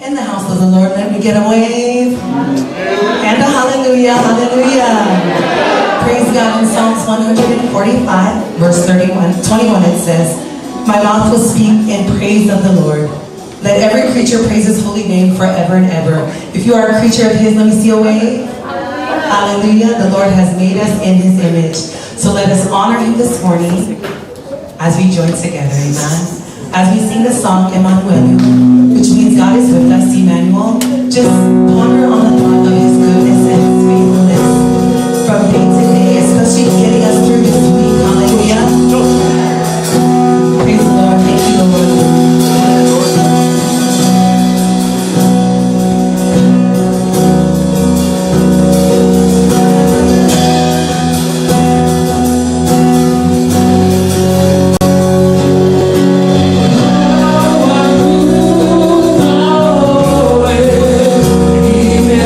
in the house of the Lord? Let me get a wave. And a hallelujah, hallelujah. Praise God. In Psalms 145, verse 21, it says, my mouth will speak in praise of the Lord. Let every creature praise his holy name forever and ever. If you are a creature of his, let me see a wave. Hallelujah. The Lord has made us in his image. So let us honor him this morning as we join together. Amen. As we sing the song, Emmanuel, which means God is with us, Emmanuel, just ponder on the thought of his goodness and his faithfulness from day to day, especially getting us through this week. Hallelujah. Praise the Lord. Thank you, Lord. Amen.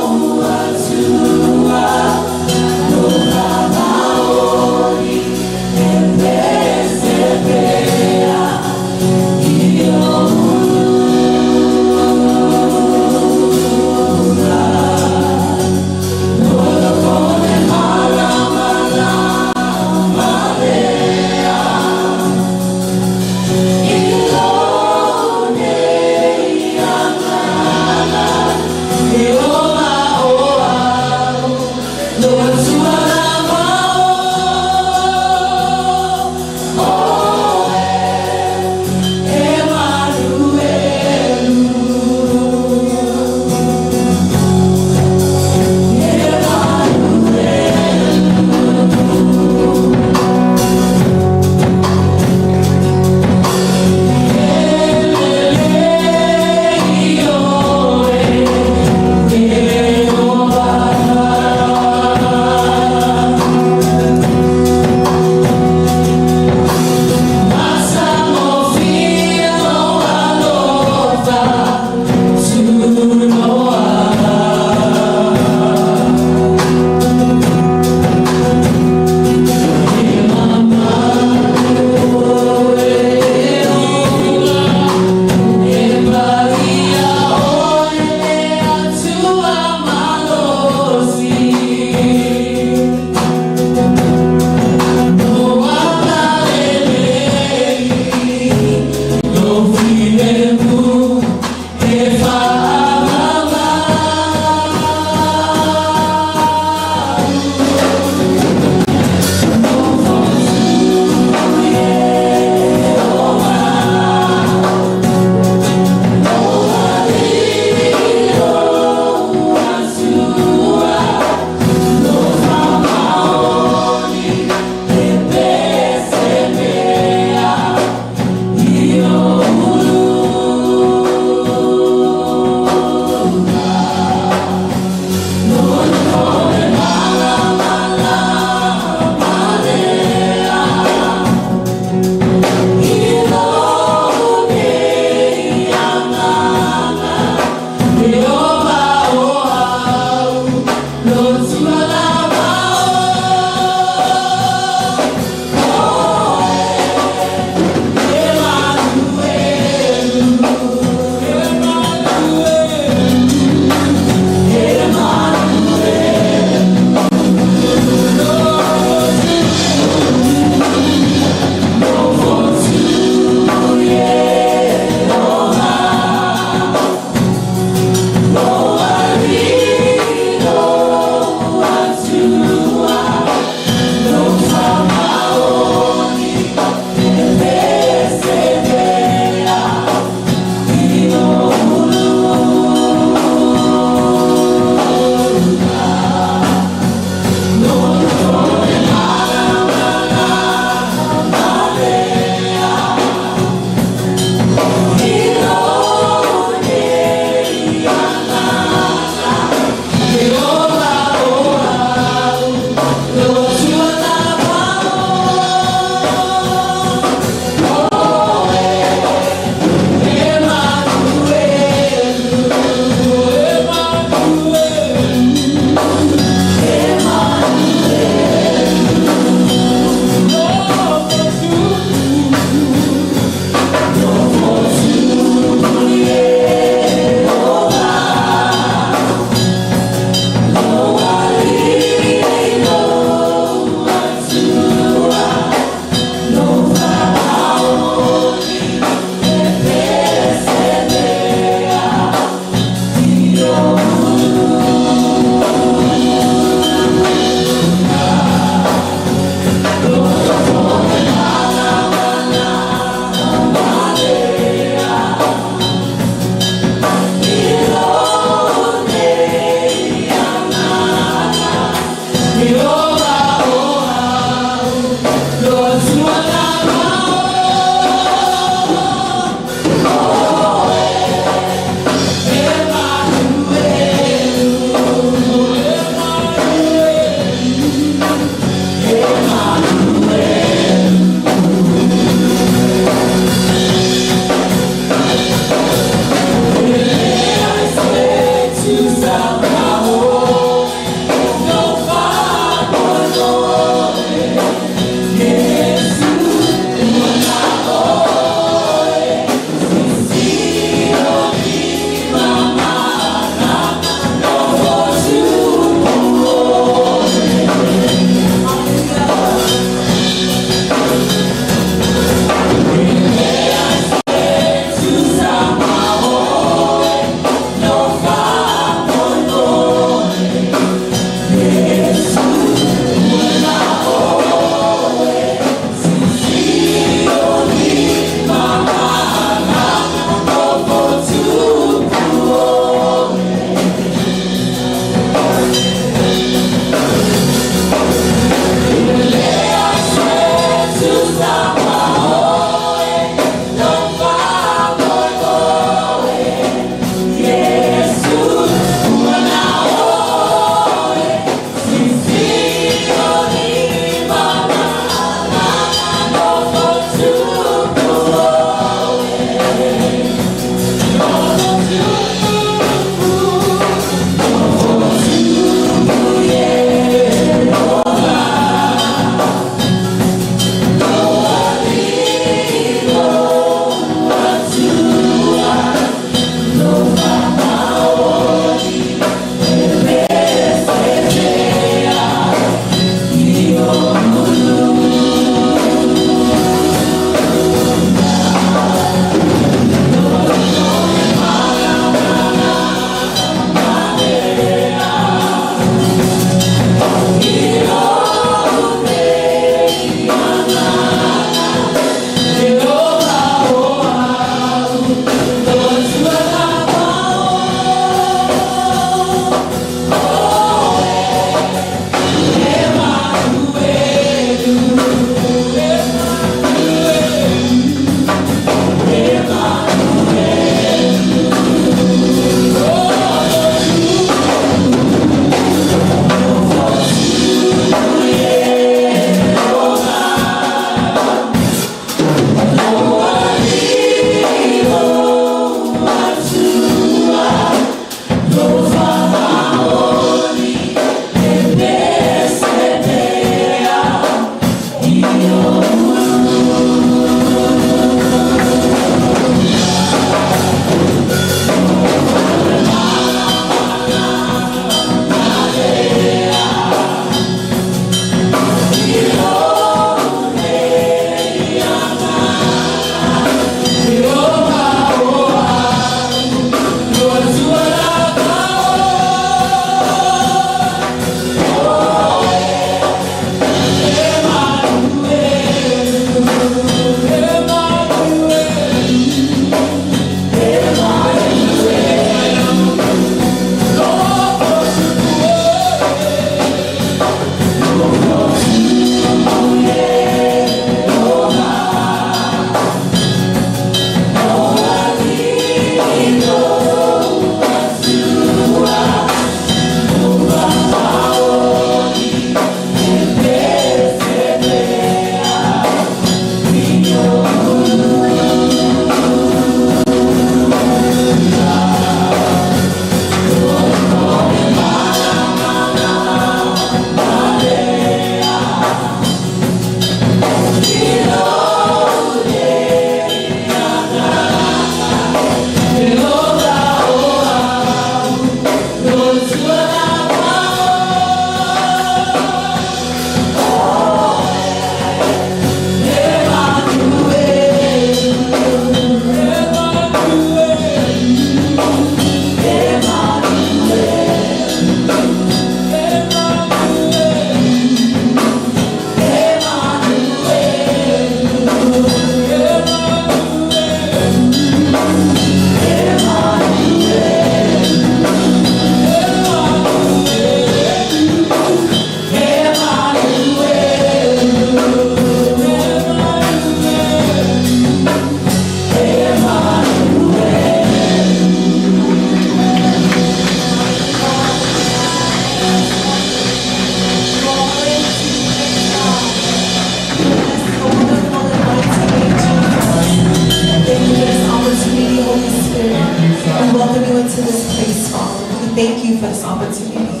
thank you for this opportunity.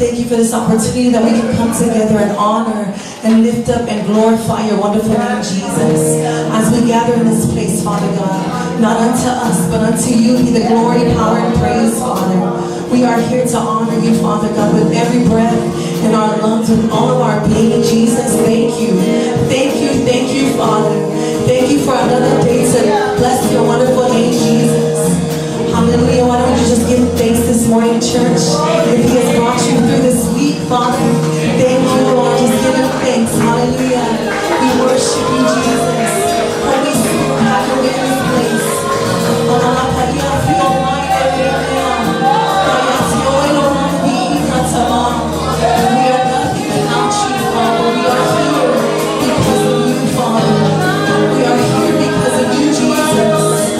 Thank you for this opportunity that we can come together and honor and lift up and glorify your wonderful name, Jesus. As we gather in this place, Father God, not unto us, but unto you be the glory, power, and praise, Father. We are here to honor you, Father God, with every breath in our lungs, with all of our being, Jesus. Thank you. Thank you, Father. Thank you for another day to bless your wonderful name, Jesus. Hallelujah. Why don't you just give thanks this morning, church? If he has brought you through this week, Father, thank you, Lord. Just give him thanks. Hallelujah. We worship you, Jesus. Holy Spirit, have your way in this place. Agaga Paia, feel like everything. We are nothing without you, Father. We are here because of you, Father. We are here because of you, Jesus.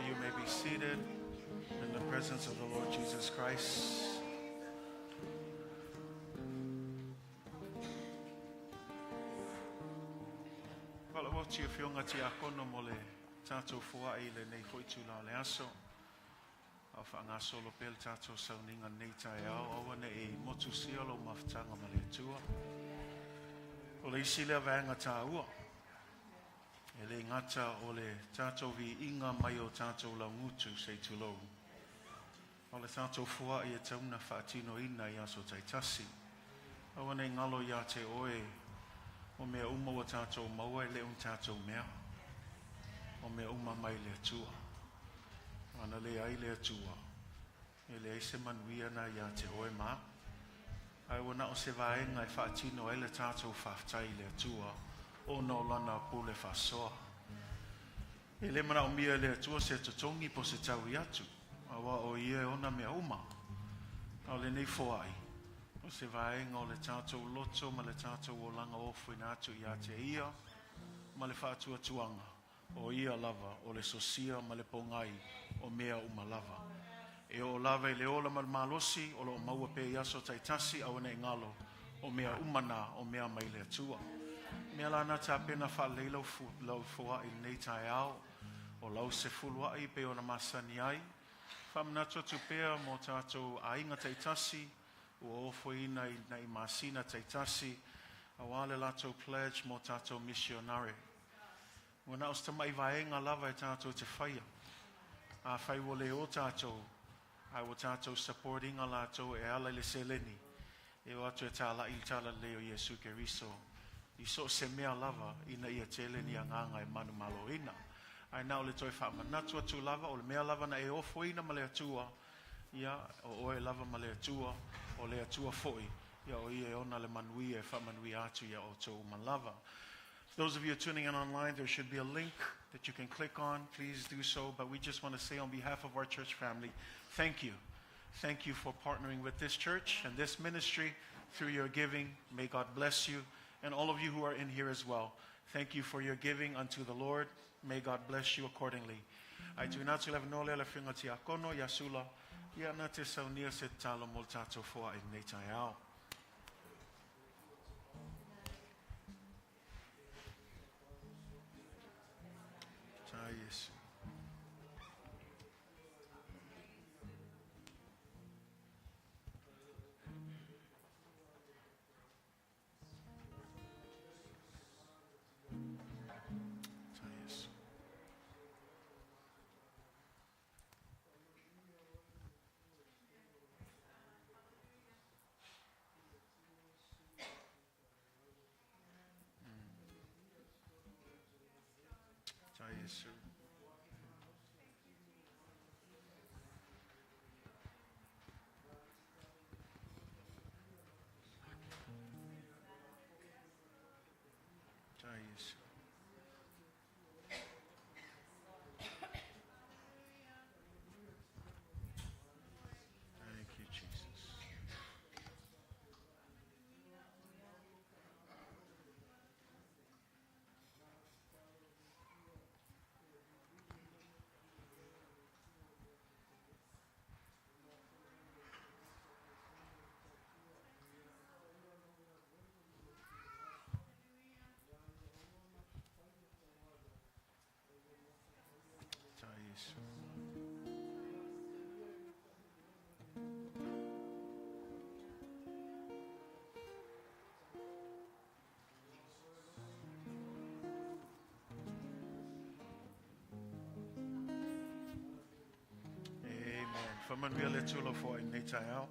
You may be seated in the presence of the Lord Jesus Christ. Walawotia fionga ti akono mole tato fua ile nei foitula le aso. Au whaangaso lo pel tato sauninga nei tai au awane e motu siolo maftanga male tua. O le isi lea vaenga tā ua. E le ngata o le tato vi inga mai o tato la ngutu se tulou. O le tato fua i e tauna whaatino ina i aso tai tasi. Awane ngalo ia te oe o mea uma o tato maua e le un tato mea. O mea uma mai le tua. Ana le ai le tua. E le eise manuia na ia te oe maa. Ai wana o se vaenga e whaatino e le tato whaftai le tua. O no lana po le whasoa. E le mana o mia le tua se totongi po se tau i atu. Awa o ia ona mea uma. O le nei foai. O se vaenga o le tato loto ma le tato o langa ofu ina atu i ate ia. Ma le whaatua tuanga. O ia lava o le sosia ma le pongai o mea uma lava. E o lava i le ola ma le malosi o lo maua pe iaso taitasi au ne ngalo o mea umana o mea mai le atua. Mea lana ta pena wha leilo lau fua i nei tai au o lau se fulua i pe o na masani ai. Whamnato tu pea mo tato ainga taitasi o ofoina i masina taitasi a wale lato pledge mo tato missionare. Wana os ta mai vaenga lava e tato te whaia. A whai wole o tato, ai o tato supporting a lato e ala le seleni. E o atu e tala il tala leo Yesu ke riso. I so se mea lava ina ia teleni a nganga e manu malo ina. Ai nao le toi wha manatu atu lava o le mea lava na e ofo ina ma le atua. Ia o oe lava ma le atua o le atua foi. Ia o ia e ona le manui e wha manui atu ia o tō man lava. Those of you tuning in online, there should be a link that you can click on. Please do so. But we just want to say on behalf of our church family, thank you. Thank you for partnering with this church and this ministry through your giving. May God bless you. And all of you who are in here as well. Thank you for your giving unto the Lord. May God bless you accordingly. I do not have no le finga ti akono yasula. Ya na te saunia se talo moltato foa in netai au. Yes. Yes. Thank you, Jesus. Faman via le tulo fo in nei tai au.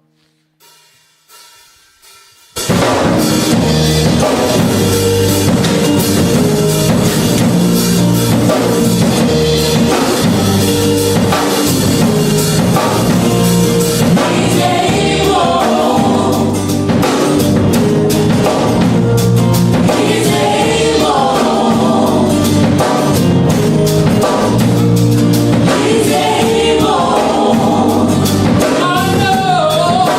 I know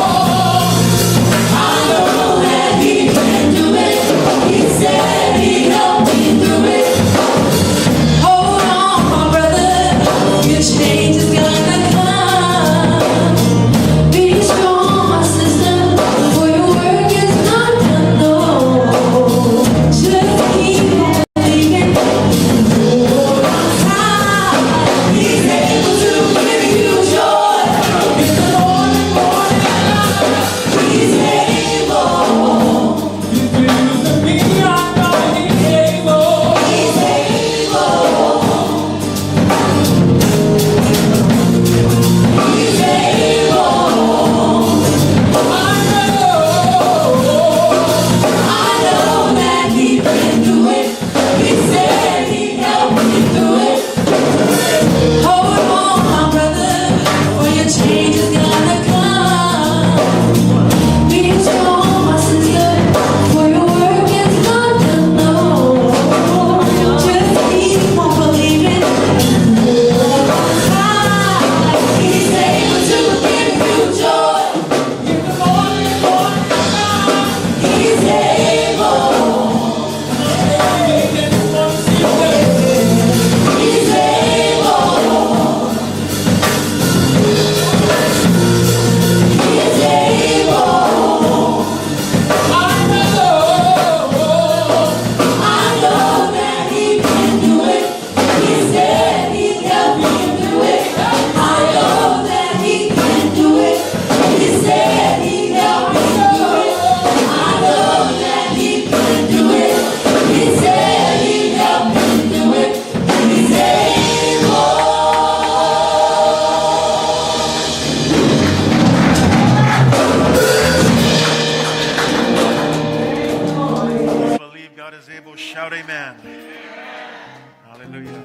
Hallelujah.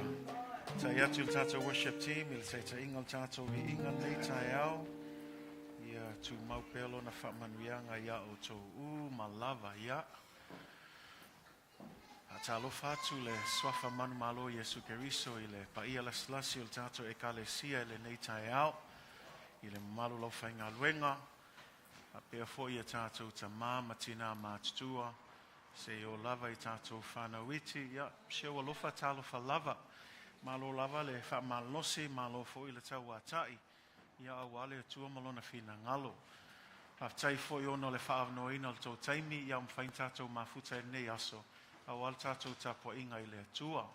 Tai atu tātou worship team, il se te ingal tātou vi ingal nei tai au. Ia tu maupelo na whamanuianga ia o tō malava ia. A talofa atu le swafa manu malo Yesu Keriso i le paia laslasi o tātou ekalesia i le nei tai au. I le malu lau whainga luenga. A pia fo ia tātou ta matina mātutua. Se o lava I tātou whanauiti, ia, se o alofa talofa lava. Malo lava le whamalosi, malo fo I le tau atai. Ia awale atua malona whina ngalo. Haftai fo I ono le whaavnoina le tau taimi, ia mwhain tātou mafuta nei aso. Awal tātou tapo inga I le atua.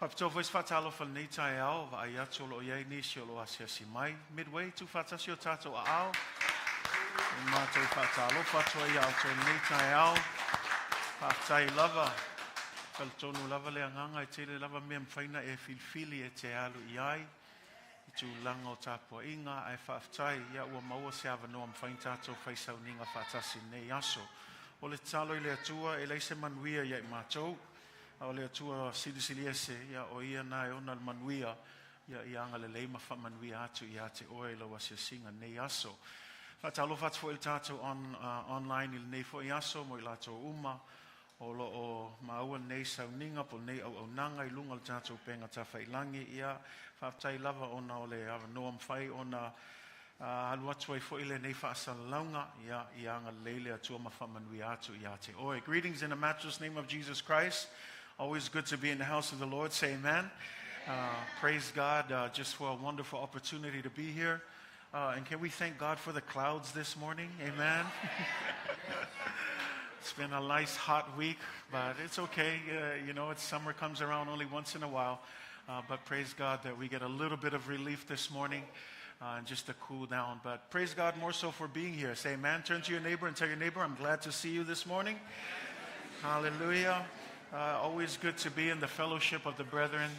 Haftai voice whatalofa nei tai ao, va ai atu lo iai nisi o lo asia si mai. Midway, tu whatasi o tātou a ao. Mātou whatalofa tua ia o tō nei tai ao. Haftai lava, kaltonu lava le anganga I tele lava mea mwhaina e filfili e te alu iai. I tu langa o tāpua inga, ai whaftai, ia ua maua se awa noa mwhain tātou whaisau ninga whatasi nei aso. O le talo I le atua, e leise manuia ia I mātou. O le atua sili ese, ia o ia na e ona le manuia, ia I anga le leima wha manuia atu I ate oe ila wasia singa nei aso. Whatalo whatu fo il tātou online I le nei fo I aso, mo I lātou uma. O lo o maua nei sauninga po nei au nanga I lunga le tātou penga tawhailangi ia whaftai lava ona o le awa noa mwhai ona halu atu ai fo ile nei whaasalaunga ia I anga leile atua mawhamanui atu I ate oe. Greetings in the matchless name of Jesus Christ. Always good to be in the house of the Lord. Say amen. Praise God just for a wonderful opportunity to be here. And can we thank God for the clouds this morning? Amen. It's been a nice hot week, but it's okay. You know, it's summer comes around only once in a while. But praise God that we get a little bit of relief this morning and just to cool down. But praise God more so for being here. Say amen. Turn to your neighbor and tell your neighbor, I'm glad to see you this morning. Hallelujah. Always good to be in the fellowship of the brethren.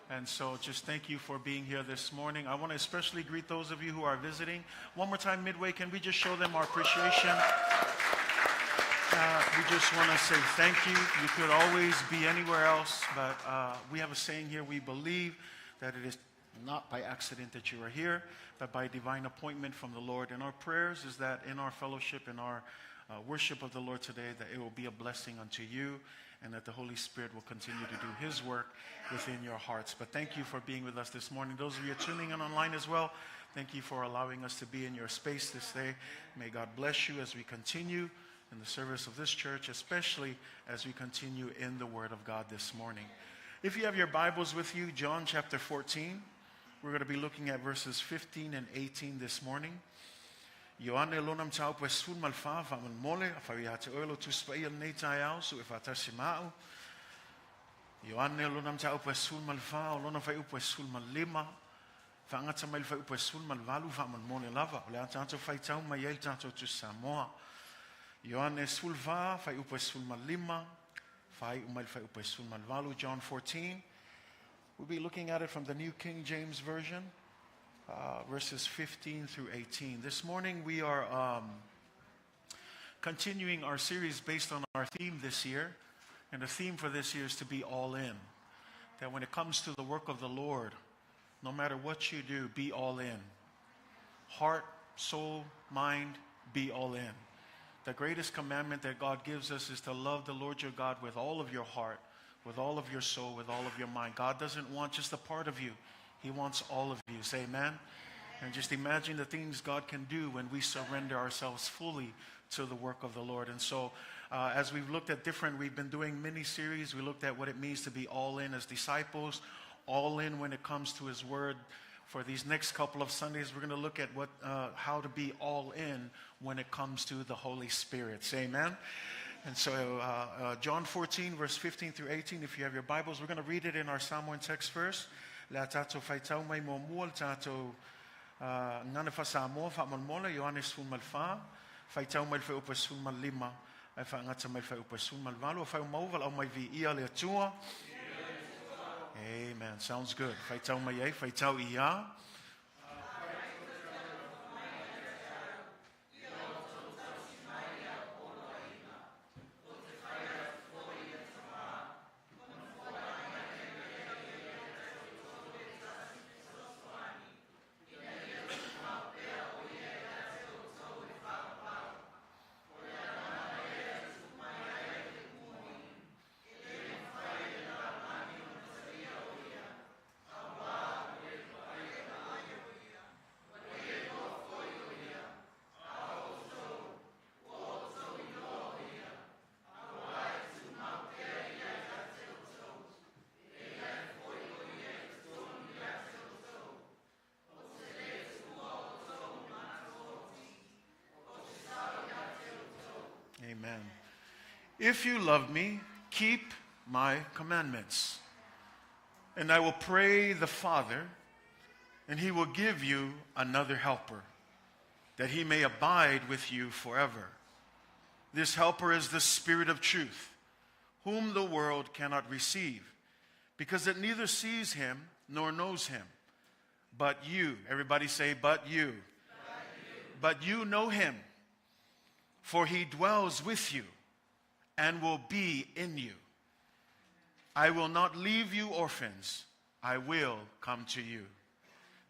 And so just thank you for being here this morning. I want to especially greet those of you who are visiting. One more time, Midway, can we just show them our appreciation? We just want to say thank you. You could always be anywhere else, but we have a saying here. We believe that it is not by accident that you are here, but by divine appointment from the Lord. And our prayers is that in our fellowship, in our worship of the Lord today, that it will be a blessing unto you and that the Holy Spirit will continue to do His work within your hearts. But thank you for being with us this morning. Those of you tuning in online as well, thank you for allowing us to be in your space this day. May God bless you as we continue in the service of this church, especially as we continue in the Word of God this morning. If you have your Bibles with you, John chapter 14, we're going to be looking at verses 15 and 18 this morning. Ioane lonam tau pesun malfa fa man mole fa ya te oilo tu spaia nei tai au su e fa tasi mau. Ioane lonam tau pesun malfa o lona fa u pesun malima fa ngata mai fa u pesun malvalu fa man mole lava o le tanto fa tau mai el tanto tu Samoa. Ioane sulva fa u pesun malima fa u mai fa u pesun malvalu. John 14. We'll be looking at it from the New King James Version. Verses 15 through 18. This morning we are continuing our series based on our theme this year. And the theme for this year is to be all in. That when it comes to the work of the Lord, no matter what you do, be all in. Heart, soul, mind, be all in. The greatest commandment that God gives us is to love the Lord your God with all of your heart, with all of your soul, with all of your mind. God doesn't want just a part of you. He wants all of you. Say amen. And just imagine the things God can do when we surrender ourselves fully to the work of the Lord. And so as we've looked at we've been doing mini-series. We looked at what it means to be all in as disciples, all in when it comes to His Word. For these next couple of Sundays, we're going to look at how to be all in when it comes to the Holy Spirit. Say amen. And so John 14, verse 15 through 18, if you have your Bibles, we're going to read it in our Samoan text first. La tato fai tau mai mo mua tato ngana fa Samoa fa mon mola Ioane sun malfa fai tau mai fa upa sun mal lima ai fa ngata mai fa upa sun mal valu fa mauval au mai vi ia le atua. Amen. Sounds good. Fai tau mai ai fai tau ia. if you love me, keep my commandments. And I will pray the Father, and he will give you another helper, that he may abide with you forever. This helper is the Spirit of truth, whom the world cannot receive, because it neither sees him nor knows him. But you, everybody say, but you. But you know him, for he dwells with you and will be in you. I will not leave you orphans. I will come to you.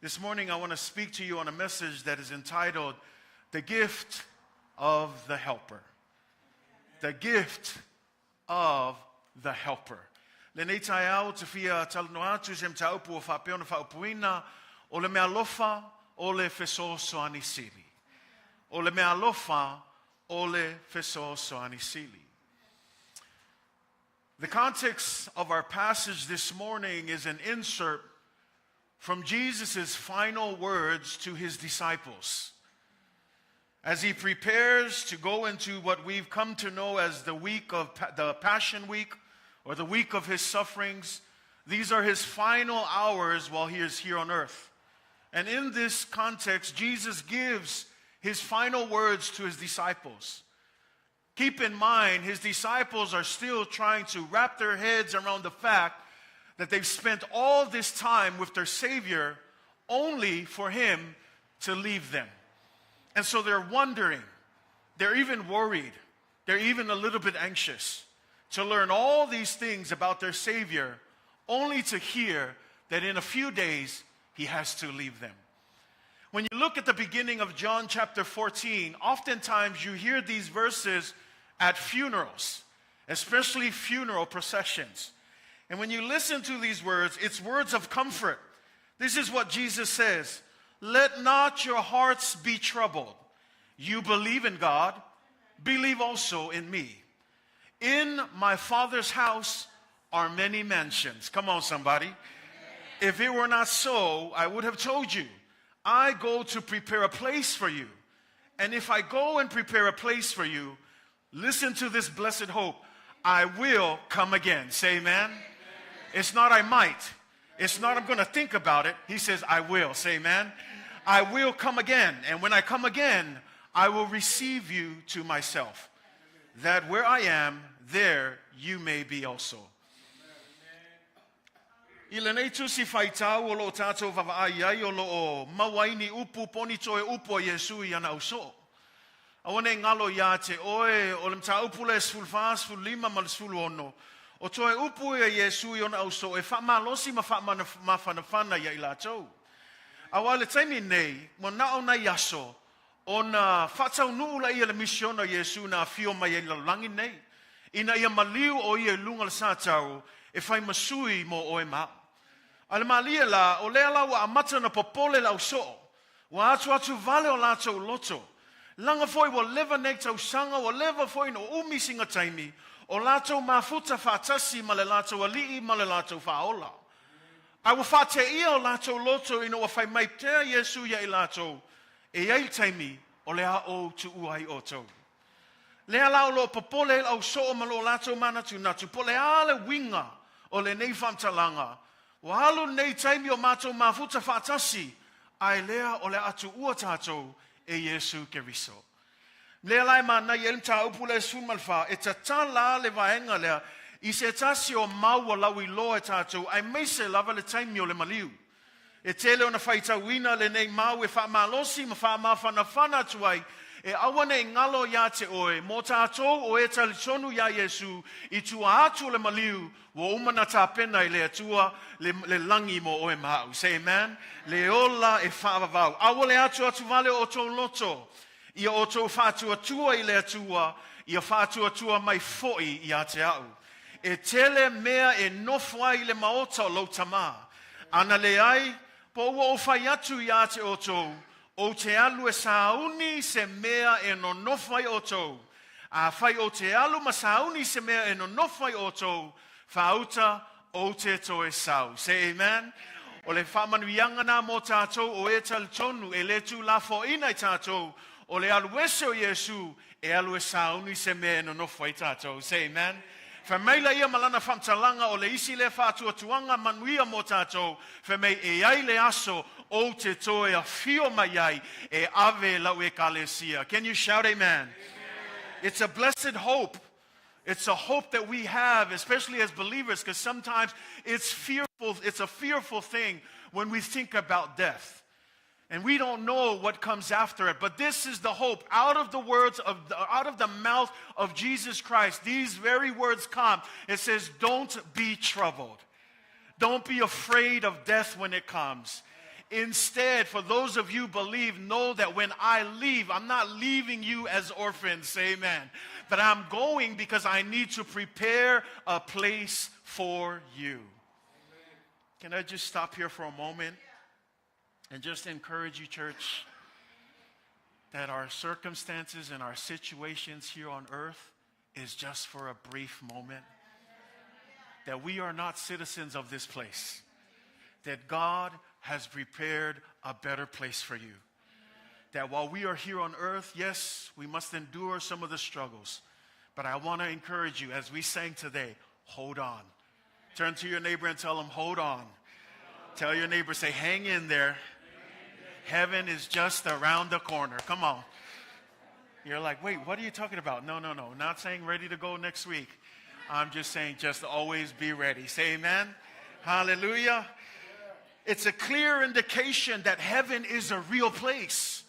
This morning I want to speak to you on a message that is entitled, The Gift of the Helper. The Gift of the Helper. Lenei tai au te fia talano atu sem taupu o whapeona whaupuina o le Meaalofa o le Fesoasoani Sili. O le Meaalofa o le Fesoasoani Sili. The context of our passage this morning is an insert from Jesus' final words to his disciples. As he prepares to go into what we've come to know as the week of the Passion Week, or the week of his sufferings, these are his final hours while he is here on earth. And in this context, Jesus gives his final words to his disciples. Keep in mind, his disciples are still trying to wrap their heads around the fact that they've spent all this time with their Savior only for him to leave them. And so they're wondering, they're even worried, they're even a little bit anxious to learn all these things about their Savior, only to hear that in a few days he has to leave them. When you look at the beginning of John chapter 14, oftentimes you hear these verses at funerals, especially funeral processions. And when you listen to these words, it's words of comfort. This is what Jesus says, let not your hearts be troubled. You believe in God, believe also in me. In my Father's house are many mansions. Come on, somebody. If it were not so, I would have told you. I go to prepare a place for you. And if I go and prepare a place for you, listen to this blessed hope. I will come again. Say amen. It's not I might. It's not I'm going to think about it. He says I will. Say amen. I will come again. And when I come again, I will receive you to myself, that where I am, there you may be also. I le nei tusi whaitau o lo tātou whawaaia o lo o mawaini upu poni toe upu o Yesu I ana uso. Awane ngalo ia te oe o le mta upu le sfulfa sfulima ma le sfuluono. O toe upu e Yesu I ana uso e whamalosi ma whamanawhana ia I lātou. Awa le taimi nei, mo nao na yaso, o na whatau nuula ia le misiona Yesu na fio mai e lalangi nei. Ina ia maliu o ia lunga le sātau, e whai masui mo oe mao. Ale malia la, o lea la wa amata na popole la uso, wa atu vale o lātou loto. Langa foi wa leva nei tau sanga, wa leva foi no umi singa taimi, o lātou mafuta whātasi ma le lātou alii ma le lātou whaola. I will whate ia o lātou loto ino wa whai mai tea Yesu ia I lātou, e ai taimi o lea o tuu iai o tau. Lea la o lo popole au so o malo lātou mana tu natu, po lea le winga o le nei whamtalanga, wa halu nei taimi o mātou mafuta whātasi, ai lea o le atu ua tātou e Yesu Keriso. Lea lai mana I elmta upule sunmalfa, e tata la le vaenga lea, I se tasi o maua lawi loa tātou, ai meise lava le taimi o le maliu. E tele o na whaitawina le nei mau e whaamalosi ma whaamawhanawhana tuai, e awane ngalo ia te oe, mō tātou o e talitonu ia Yesu, I tua atu le maliu, wo umana tā pena I le atua le langi mo oe mau. Say amen? Le ola e whaavavau. Awa le atu vale o tō loto, ia o tō whātua tua I le atua, ia whātua tua mai foi I a te au. E tele mea e nofwai le maota o lautama. Ana le ai, po ua o whai atu I a te o tō, o te alu e sauni se mea e no nofai o tō. A whai o te alu ma sauni se mea e no nofai o tō. Whauta o te toe sau. Say amen. O le whamanuianga nā mō tātou o e talitonu e le tū la fo ina I tātou O le aluese o Yesu, e aluesa uni se me no no foi tātou. Say amen. Whamaila ia malana whamtalanga o le isi le whātuatuanga manuia mo tātou. Whamei e ai le aso o te toe a whio mai ai e ave lau e kalesia. Can you shout amen? It's a blessed hope. It's a hope that we have, especially as believers, because sometimes it's fearful. It's a fearful thing when we think about death. And we don't know what comes after it. But this is the hope. Out of the mouth of Jesus Christ, these very words come. It says, don't be troubled. Don't be afraid of death when it comes. Instead, for those of you who believe, know that when I leave, I'm not leaving you as orphans. Say amen. But I'm going because I need to prepare a place for you. Can I just stop here for a moment? And just encourage you, church, that our circumstances and our situations here on earth is just for a brief moment. That we are not citizens of this place. That God has prepared a better place for you. That while we are here on earth, yes, we must endure some of the struggles. But I want to encourage you, as we sang today, hold on. Turn to your neighbor and tell them, hold on. Tell your neighbor, say, hang in there. Heaven is just around the corner. Come on. You're like, wait, what are you talking about? No. Not saying ready to go next week. I'm just saying just always be ready. Say amen. Hallelujah. It's a clear indication that heaven is a real place.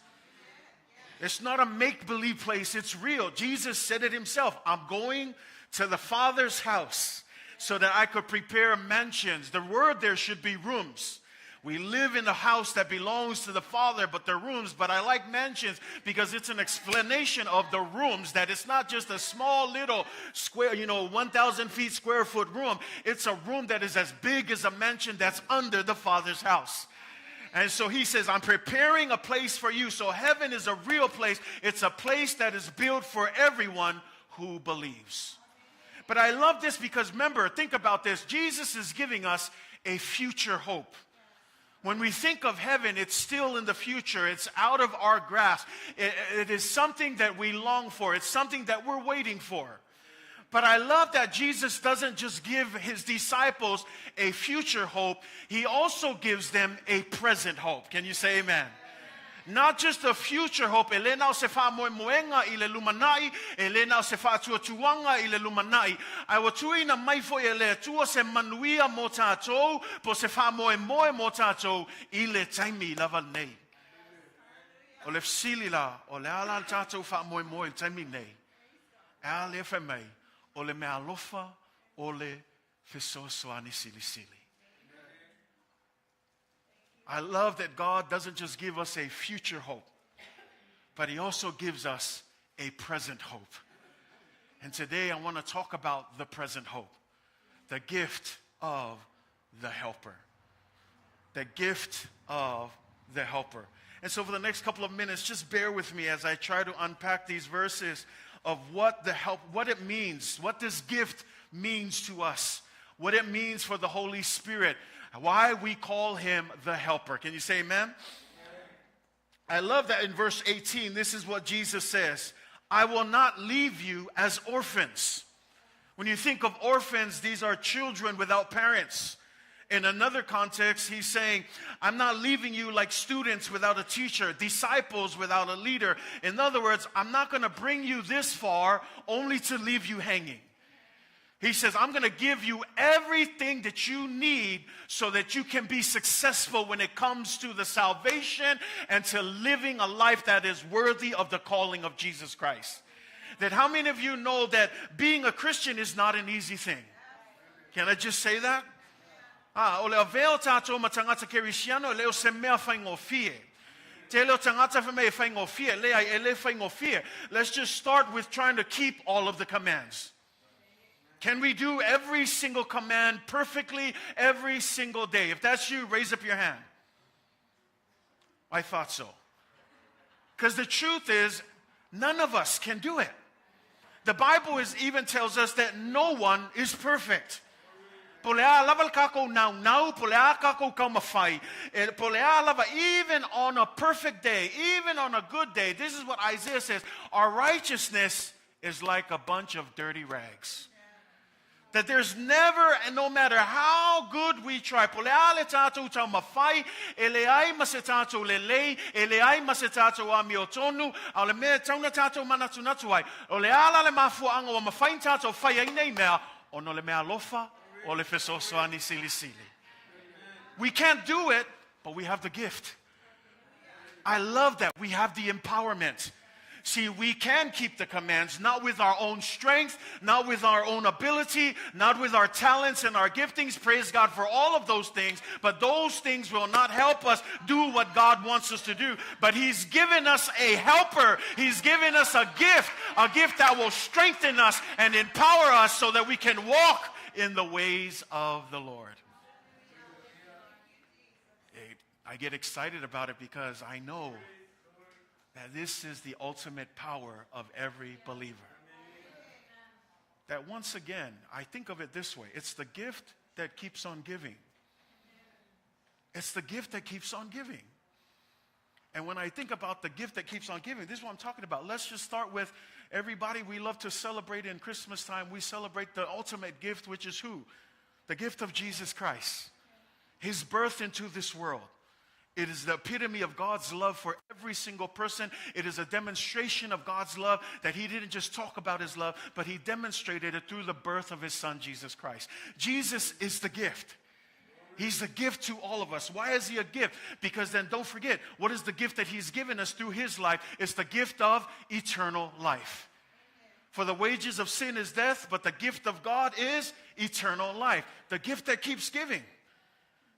It's not a make-believe place. It's real. Jesus said it himself. I'm going to the Father's house so that I could prepare mansions. The word there should be rooms. We live in a house that belongs to the Father, but they're rooms. But I like mansions because it's an explanation of the rooms, that it's not just a small little square, 1,000 feet square foot room. It's a room that is as big as a mansion that's under the Father's house. And so he says, I'm preparing a place for you. So heaven is a real place. It's a place that is built for everyone who believes. But I love this because, remember, think about this. Jesus is giving us a future hope. When we think of heaven, it's still in the future. It's out of our grasp. It is something that we long for. It's something that we're waiting for. But I love that Jesus doesn't just give his disciples a future hope. He also gives them a present hope. Can you say amen? Not just a future hope. Elena se fa moenga I le lumanai, elena se fa tuatuanga I le lumanai. Ai wa tuina mai fo ele tua se manuia mo tātou, po se fa moe mo tātou I le taimi lava nei. O le Sili la, o le ala tātou fa moe le taimi nei. A le whamei, o le Meaalofa, o le Fesoasoani Sili. I love that God doesn't just give us a future hope, but he also gives us a present hope. And today I want to talk about the present hope, the gift of the helper. The gift of the helper. And so for the next couple of minutes, just bear with me as I try to unpack these verses of what it means, what this gift means to us, what it means for the Holy Spirit, why we call him the helper. Can you say amen? I love that in verse 18, this is what Jesus says. I will not leave you as orphans. When you think of orphans, these are children without parents. In another context, he's saying, I'm not leaving you like students without a teacher, disciples without a leader. In other words, I'm not going to bring you this far only to leave you hanging. He says, I'm going to give you everything that you need so that you can be successful when it comes to the salvation and to living a life that is worthy of the calling of Jesus Christ. That how many of you know that being a Christian is not an easy thing? Can I just say that? O le aveo tātou matangata kerisiano leo se mea whaingofie. Te leo tangata whamei whaingofie, lea ele whaingofie. Let's just start with trying to keep all of the commands. Can we do every single command perfectly every single day? If that's you, raise up your hand. I thought so. Because the truth is, none of us can do it. The Bible even tells us that no one is perfect. Polea lava kako now, polea kako kaumawhai. Polea lava, even on a perfect day, even on a good day, this is what Isaiah says, our righteousness is like a bunch of dirty rags. That there's never, and no matter how good we try, polea le tātou taumawhai, eleai masetatou lelei, eleai masetatou amiotonu, au le mea tauna tātou manatunatu ai, o le ala le mafuanga o mawhain tātou whai ai nei mea, ono le Meaalofa, o le Fesoasoani Sili. We can't do it, but we have the gift. I love that. We have the empowerment. See, we can keep the commands, not with our own strength, not with our own ability, not with our talents and our giftings. Praise God for all of those things. But those things will not help us do what God wants us to do. But He's given us a helper. He's given us a gift that will strengthen us and empower us so that we can walk in the ways of the Lord. I get excited about it because I know that this is the ultimate power of every believer. That once again, I think of it this way. It's the gift that keeps on giving. It's the gift that keeps on giving. And when I think about the gift that keeps on giving, this is what I'm talking about. Let's just start with everybody. We love to celebrate in Christmas time. We celebrate the ultimate gift, which is who? The gift of Jesus Christ. His birth into this world. It is the epitome of God's love for every single person. It is a demonstration of God's love that He didn't just talk about His love, but He demonstrated it through the birth of His Son, Jesus Christ. Jesus is the gift. He's the gift to all of us. Why is He a gift? Because then don't forget, what is the gift that He's given us through His life? It's the gift of eternal life. For the wages of sin is death, but the gift of God is eternal life. The gift that keeps giving.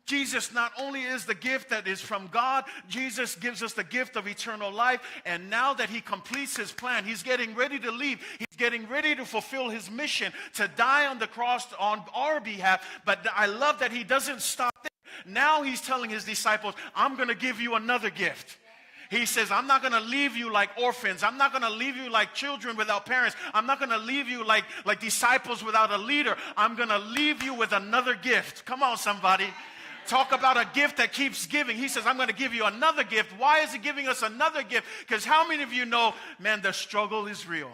Jesus not only is the gift that is from God, Jesus gives us the gift of eternal life. And now that He completes His plan, He's getting ready to leave. He's getting ready to fulfill His mission to die on the cross on our behalf. But I love that He doesn't stop there. Now He's telling His disciples, I'm going to give you another gift. He says, I'm not going to leave you like orphans. I'm not going to leave you like children without parents. I'm not going to leave you like disciples without a leader. I'm going to leave you with another gift. Come on, somebody. Talk about a gift that keeps giving. He says, I'm going to give you another gift. Why is He giving us another gift? Because how many of you know, man, the struggle is real.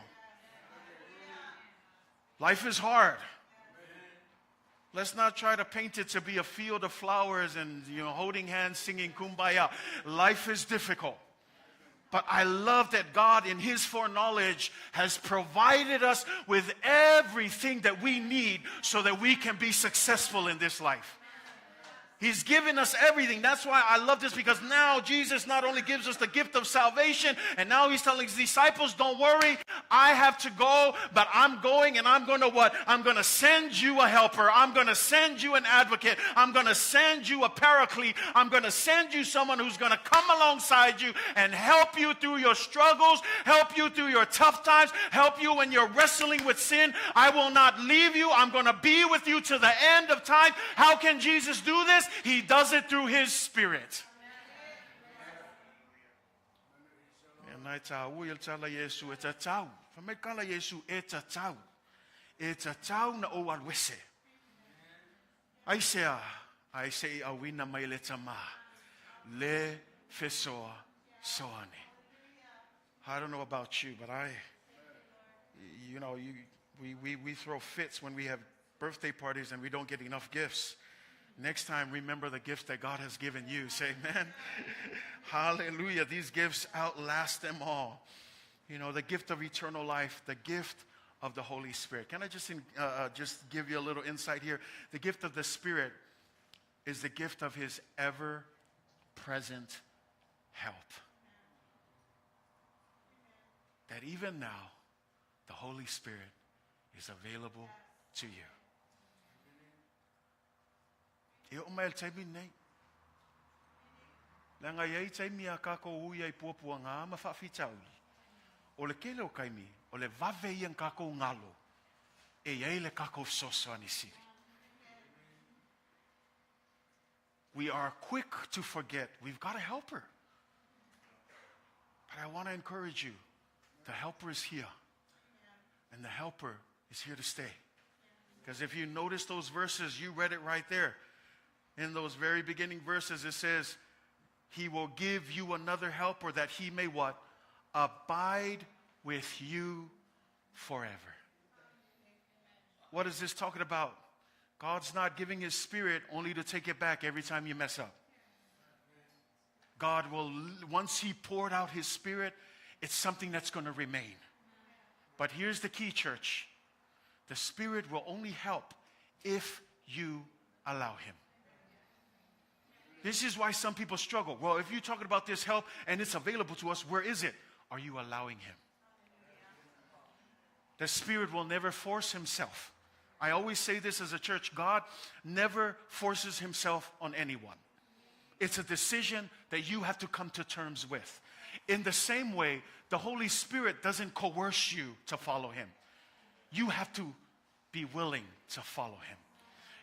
Life is hard. Let's not try to paint it to be a field of flowers and, holding hands, singing kumbaya. Life is difficult. But I love that God, in His foreknowledge, has provided us with everything that we need so that we can be successful in this life. He's given us everything. That's why I love this, because now Jesus not only gives us the gift of salvation, and now He's telling His disciples, don't worry, I have to go, but I'm going, and I'm going to what? I'm going to send you a helper. I'm going to send you an advocate. I'm going to send you a paraclete. I'm going to send you someone who's going to come alongside you and help you through your struggles, help you through your tough times, help you when you're wrestling with sin. I will not leave you. I'm going to be with you to the end of time. How can Jesus do this? He does it through His Spirit. It's a tau na o alwese. I say awina mai le tama le Fesoasoani. I don't know about you, but we throw fits when we have birthday parties and we don't get enough gifts. Next time, remember the gifts that God has given you. Say amen. Hallelujah. These gifts outlast them all. The gift of eternal life, the gift of the Holy Spirit. Can I just give you a little insight here? The gift of the Spirit is the gift of His ever-present help. That even now, the Holy Spirit is available to you. E o mai tai nei. La nga yai tai mi kako ui ai puapua ngā ma whawhitau. O le kele o kaimi, o le vave ian kako ngalo. E iai le kako Fesoasoani Sili. We are quick to forget. We've got a helper. But I want to encourage you. The helper is here. And the helper is here to stay. Because if you notice those verses, you read it right there. In those very beginning verses, it says, He will give you another helper that He may what? Abide with you forever. What is this talking about? God's not giving His Spirit only to take it back every time you mess up. God will, once He poured out His Spirit, it's something that's going to remain. But here's the key, church. The Spirit will only help if you allow Him. This is why some people struggle. Well, if you're talking about this help and it's available to us, where is it? Are you allowing Him? The Spirit will never force Himself. I always say this as a church. God never forces Himself on anyone. It's a decision that you have to come to terms with. In the same way, the Holy Spirit doesn't coerce you to follow Him. You have to be willing to follow Him.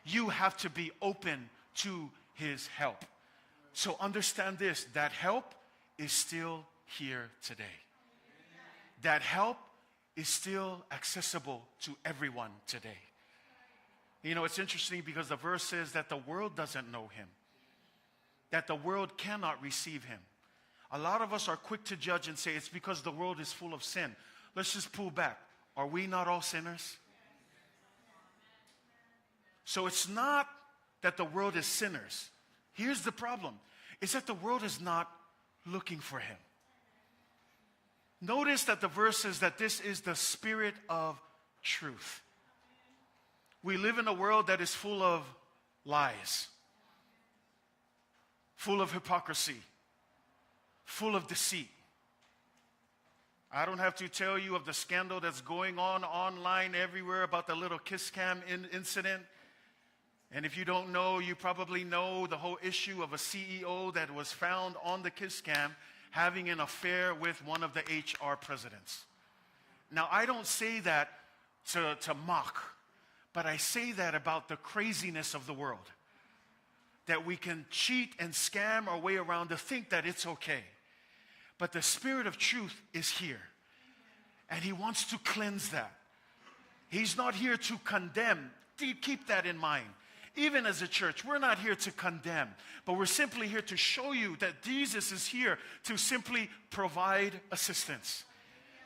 You have to be open to His help. So understand this, that help is still here today. That help is still accessible to everyone today. You know, it's interesting because the verse says that the world doesn't know Him, that the world cannot receive Him. A lot of us are quick to judge and say it's because the world is full of sin. Let's just pull back. Are we not all sinners? So it's not that the world is sinners. Here's the problem. It's that the world is not looking for Him. Notice that the verse says that this is the Spirit of truth. We live in a world that is full of lies, full of hypocrisy, full of deceit. I don't have to tell you of the scandal that's going on online everywhere about the little kiss cam incident. And if you don't know, you probably know the whole issue of a CEO that was found on the kiss cam having an affair with one of the HR presidents. Now, I don't say that to mock, but I say that about the craziness of the world. That we can cheat and scam our way around to think that it's okay. But the Spirit of truth is here. And He wants to cleanse that. He's not here to condemn. Keep that in mind. Even as a church, we're not here to condemn, but we're simply here to show you that Jesus is here to simply provide assistance,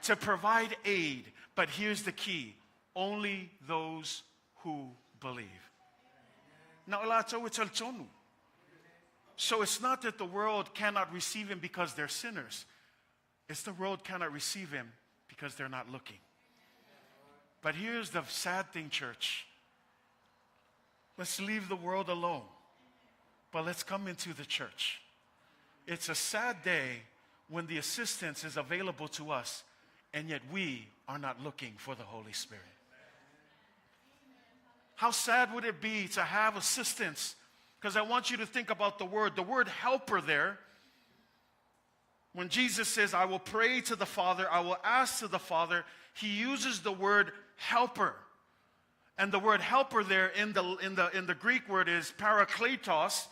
to provide aid. But here's the key. Only those who believe. So it's not that the world cannot receive Him because they're sinners. It's the world cannot receive Him because they're not looking. But here's the sad thing, church. Let's leave the world alone. But let's come into the church. It's a sad day when the assistance is available to us, and yet we are not looking for the Holy Spirit. How sad would it be to have assistance? Because I want you to think about the word helper there. When Jesus says, I will pray to the Father, I will ask to the Father, He uses the word helper. And the word helper there in the Greek word is Parakletos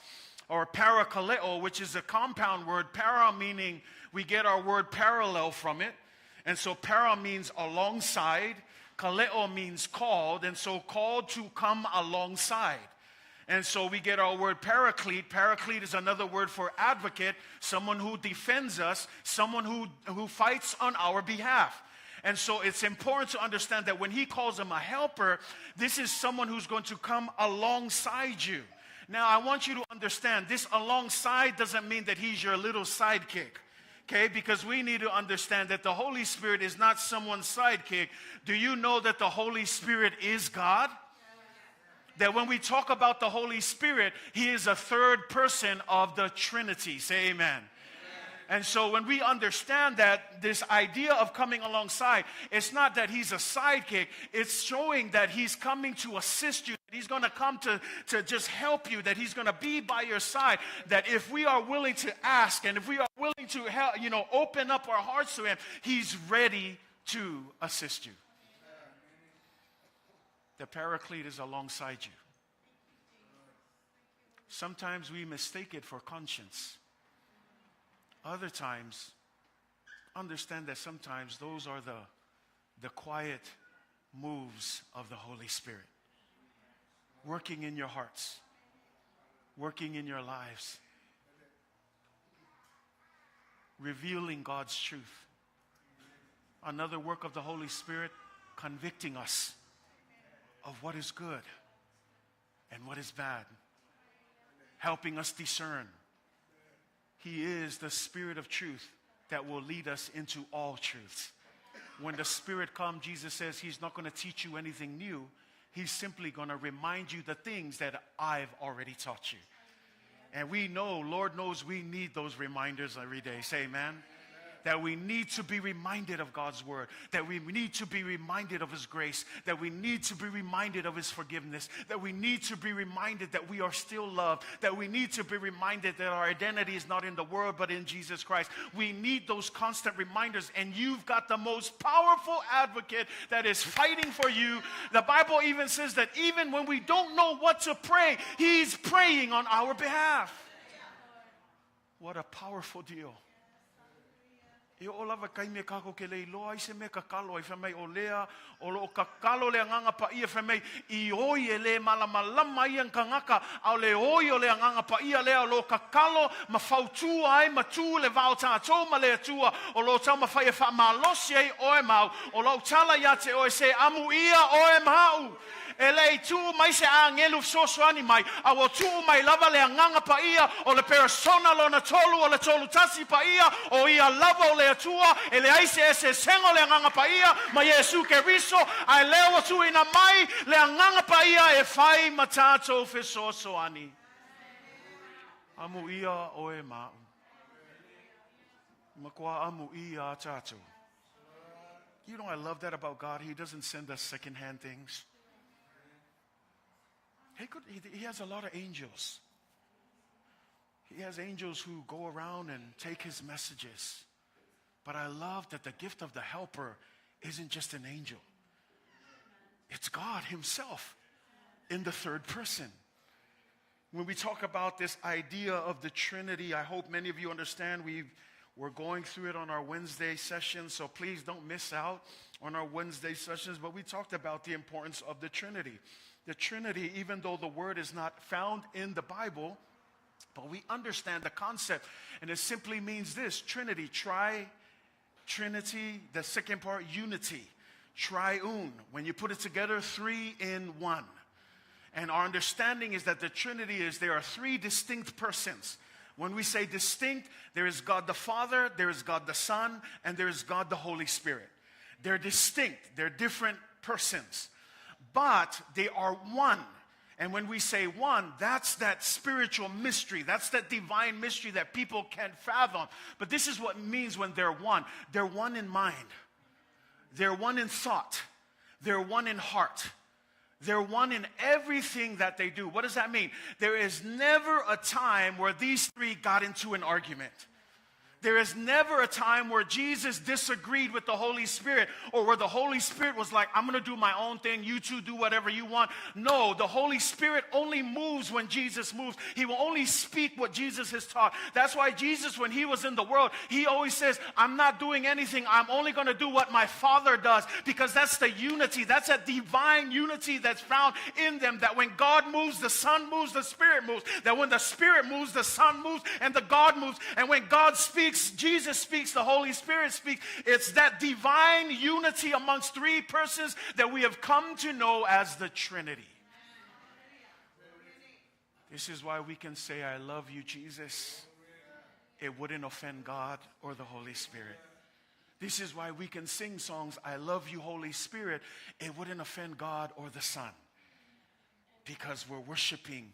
or parakaleo, which is a compound word. Para meaning we get our word parallel from it. And so para means alongside. Kaleo means called. And so called to come alongside. And so we get our word paraclete. Paraclete is another word for advocate, someone who defends us, someone who fights on our behalf. And so it's important to understand that when He calls Him a helper, this is someone who's going to come alongside you. Now, I want you to understand, this alongside doesn't mean that He's your little sidekick. Okay, because we need to understand that the Holy Spirit is not someone's sidekick. Do you know that the Holy Spirit is God? That when we talk about the Holy Spirit, He is a third person of the Trinity. Say amen. And so when we understand that this idea of coming alongside, it's not that He's a sidekick. It's showing that He's coming to assist you. That He's going to come to just help you. That He's going to be by your side. That if we are willing to ask and if we are willing to help, open up our hearts to Him, He's ready to assist you. The Paraclete is alongside you. Sometimes we mistake it for conscience. Other times, understand that sometimes those are the quiet moves of the Holy Spirit. working in your hearts, working in your lives, revealing God's truth. Another work of the Holy Spirit, convicting us of what is good and what is bad, helping us discern. He is the Spirit of truth that will lead us into all truths. When the Spirit comes, Jesus says He's not going to teach you anything new. He's simply going to remind you the things that I've already taught you. And we know, Lord knows, we need those reminders every day. Say amen. That we need to be reminded of God's word, that we need to be reminded of His grace, that we need to be reminded of His forgiveness, that we need to be reminded that we are still loved, that we need to be reminded that our identity is not in the world but in Jesus Christ. We need those constant reminders, and you've got the most powerful advocate that is fighting for you. The Bible even says that even when we don't know what to pray, He's praying on our behalf. What a powerful deal. E o lava kai me kako ke lei loa I se me kakalo I whamei o lea o lo kakalo lea nganga pa ia whamei I oi e le malamalama ia ngangaka au le oi o lea nganga pa ia lea o lo kakalo ma whautua ai ma tū le vao tātou ma lea tua o lo tau ma whaia wha malosi ai oe mau o lo tala ia te oe se amu ia oe mau. E lei tū mai se a ngelu Fesoasoani mai, a o tū mai lava le anganga pa ia, o le persona lo na tolu, o le tolu tasi pa ia, o ia lava o le atua, e le aise e se sengo le anganga pa ia, ma Yesu ke riso, ai leo tu ina mai, le anganga pa ia e whai matato Fesoasoani. Amu ia o e mau. Makua amu ia tato. You know, I love that about God. He doesn't send us secondhand things. He has a lot of angels. He has angels who go around and take His messages. But I love that the gift of the helper isn't just an angel. It's God Himself in the third person. When we talk about this idea of the Trinity, I hope many of you understand we're going through it on our Wednesday sessions, so please don't miss out on our Wednesday sessions. But we talked about the importance of the Trinity. The Trinity, even though the word is not found in the Bible, but we understand the concept. And it simply means this: Trinity, Trinity, the second part, unity, triune. When you put it together, 3 in 1. And our understanding is that the Trinity is there are 3 distinct persons. When we say distinct, there is God the Father, there is God the Son, and there is God the Holy Spirit. They're distinct. They're different persons. But they are one. And when we say one, that's that spiritual mystery. That's that divine mystery that people can't fathom. But this is what it means when they're one. They're one in mind. They're one in thought. They're one in heart. They're one in everything that they do. What does that mean? There is never a time where these 3 got into an argument. There is never a time where Jesus disagreed with the Holy Spirit, or where the Holy Spirit was like, I'm going to do my own thing, you two do whatever you want. No, the Holy Spirit only moves when Jesus moves. He will only speak what Jesus has taught. That's why Jesus, when He was in the world, He always says, I'm not doing anything. I'm only going to do what my Father does, because that's the unity. That's a divine unity that's found in them, that when God moves, the Son moves, the Spirit moves. That when the Spirit moves, the Son moves, and the God moves. And when God speaks, Jesus speaks, the Holy Spirit speaks. It's that divine unity amongst 3 persons that we have come to know as the Trinity. This is why we can say, I love you, Jesus. It wouldn't offend God or the Holy Spirit. This is why we can sing songs, I love you, Holy Spirit. It wouldn't offend God or the Son, because we're worshiping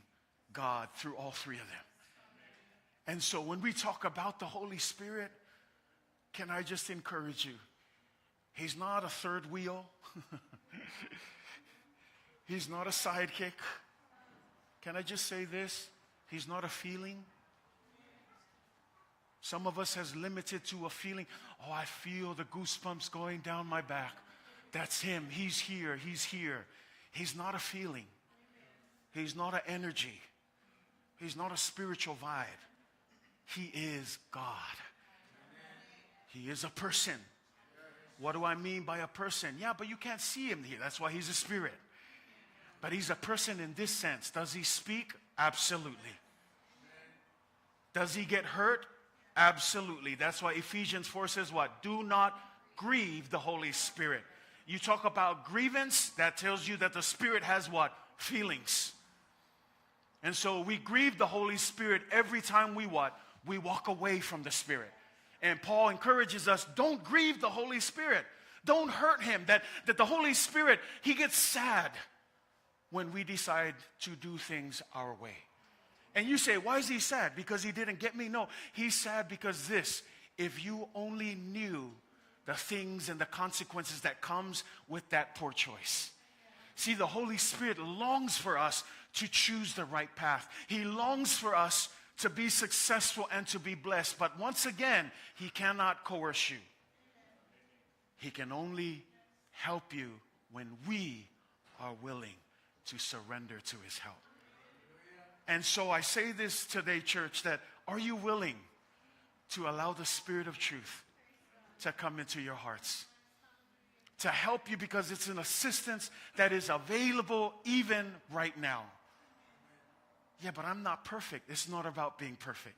God through all 3 of them. And so when we talk about the Holy Spirit, can I just encourage you? He's not a third wheel. He's not a sidekick. Can I just say this? He's not a feeling. Some of us has limited to a feeling. Oh, I feel the goosebumps going down my back. That's Him. He's here. He's here. He's not a feeling. He's not an energy. He's not a spiritual vibe. He is God. He is a person. What do I mean by a person? Yeah, but you can't see Him here. That's why He's a spirit. But he's a person in this sense. Does he speak? Absolutely. Does he get hurt? Absolutely. That's why Ephesians 4 says what? Do not grieve the Holy Spirit. You talk about grievance, that tells you that the Spirit has what? Feelings. And so we grieve the Holy Spirit every time we what? We walk away from the Spirit. And Paul encourages us, don't grieve the Holy Spirit. Don't hurt him. That the Holy Spirit, he gets sad when we decide to do things our way. And you say, why is he sad? Because he didn't get me? No, he's sad because if you only knew the things and the consequences that comes with that poor choice. See, the Holy Spirit longs for us to choose the right path. He longs for us to be successful and to be blessed. But once again, he cannot coerce you. He can only help you when we are willing to surrender to his help. And so I say this today, church, that are you willing to allow the Spirit of truth to come into your hearts? To help you, because it's an assistance that is available even right now. Yeah, but I'm not perfect. It's not about being perfect.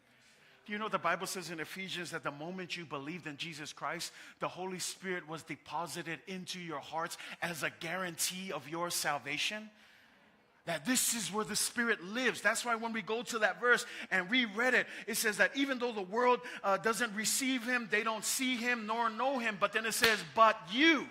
Do you know the Bible says in Ephesians that the moment you believed in Jesus Christ, the Holy Spirit was deposited into your hearts as a guarantee of your salvation? That this is where the Spirit lives. That's why when we go to that verse and reread it, it says that even though the world doesn't receive him, they don't see him nor know him. But then it says, but you.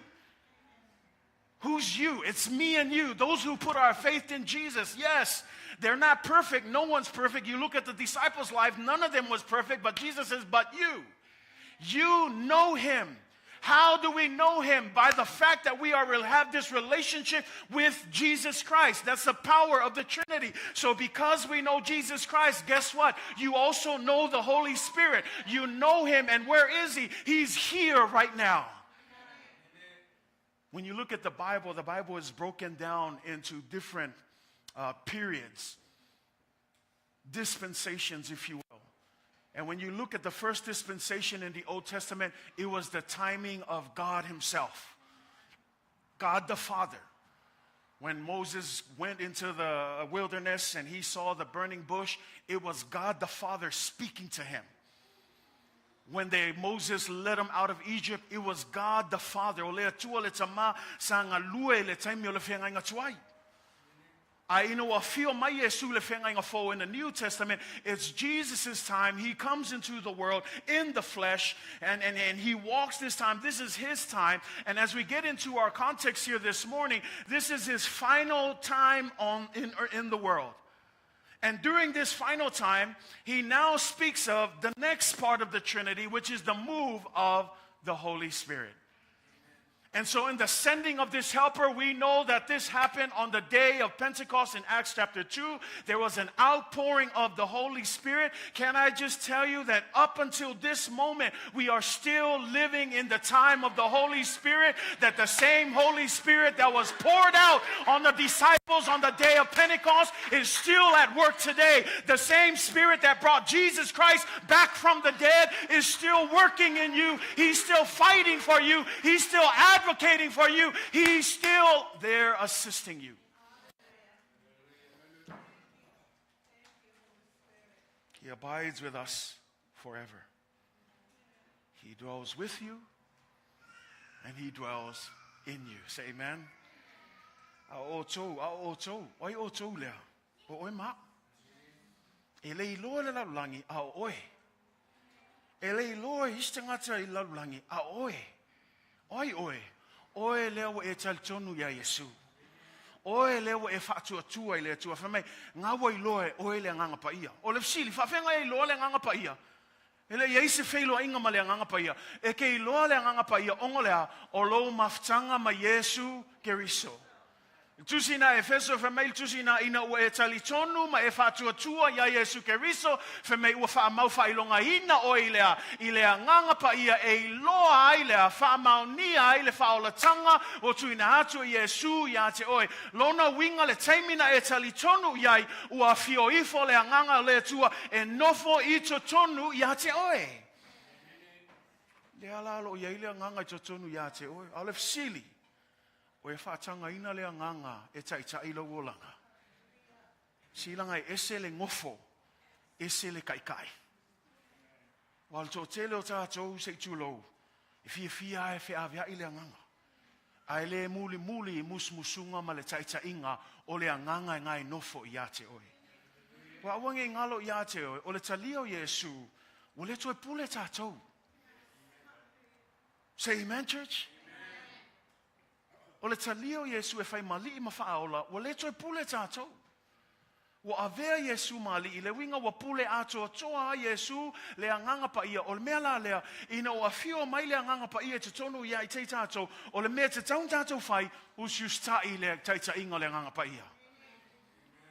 Who's you? It's me and you. Those who put our faith in Jesus. Yes, they're not perfect. No one's perfect. You look at the disciples' life, none of them was perfect. But Jesus says, but you. You know him. How do we know him? By the fact that we have this relationship with Jesus Christ. That's the power of the Trinity. So because we know Jesus Christ, guess what? You also know the Holy Spirit. You know him, and where is he? He's here right now. When you look at the Bible is broken down into different periods, dispensations, if you will. And when you look at the first dispensation in the Old Testament, it was the timing of God himself. God the Father. When Moses went into the wilderness and he saw the burning bush, it was God the Father speaking to him. When Moses led them out of Egypt, it was God the Father. In the New Testament, it's Jesus' time. He comes into the world in the flesh, and he walks this time. This is his time. And as we get into our context here this morning, this is his final time in the world. And during this final time, he now speaks of the next part of the Trinity, which is the move of the Holy Spirit. And so in the sending of this helper, we know that this happened on the day of Pentecost in Acts chapter 2. There was an outpouring of the Holy Spirit. Can I just tell you that up until this moment, we are still living in the time of the Holy Spirit, that the same Holy Spirit that was poured out on the disciples on the day of Pentecost is still at work today. The same Spirit that brought Jesus Christ back from the dead is still working in you. He's still fighting for you. He's still advocating for you. He's still there assisting you. He abides with us forever. He dwells with you and he dwells in you. Say amen. Oi oto lea. Oi ma. Ele ilo le laulangi a oi. Ele ilo istangata I laulangi a oi. Oi. Oe leo e taltonu ya Yesu. Oe leo e Atoatoa ile tua fame ngawa iloe oe le nganga paia. O le Sili fa fenga i lo le nganga paia. Ele ye se felo inga male nganga paia. E ke lo le nganga paia ongolea o lo maftanga ma Yesu Keriso. Tusina e feso fame tusina ina o e talitonu ma e Atoatoa ya Yesu Keriso fame o fa mau fa ilonga ina o ile nganga paia e loa ile fa maunia ile fa ola tanga o tuina atu Yesu ya te oi lona winga le taimina e talitonu yai ua fio ifo le nganga le tua e nofo I totonu ya te oi le ala lo ya ile nganga totonu ya te oi ale Sili o e whaatanga ina lea nganga e tai lau o langa. Silanga e ese le ngofo, ese le kaikai. Wal tō tele o tātou se tūlou, e fia e whiawea i lea nganga. Ai le muli musmusunga ma le taitainga o le nganga e ngai nofo i ate oi. Wa awange ngalo i ate oi, o le talio Yesu, o le toi pule tātou. Say amen, church? O le talio Yesu e whai mali i mawhaaola, o le toi pule tātou. Wa avea Yesu mali i le winga wa pule atoatoa Yesu le Agaga Paia o le mea la lea ina o afio mai le Agaga Paia te tonu ia i te tātou o le mea te taun tātou whai usius tai le taita inga le Agaga Paia.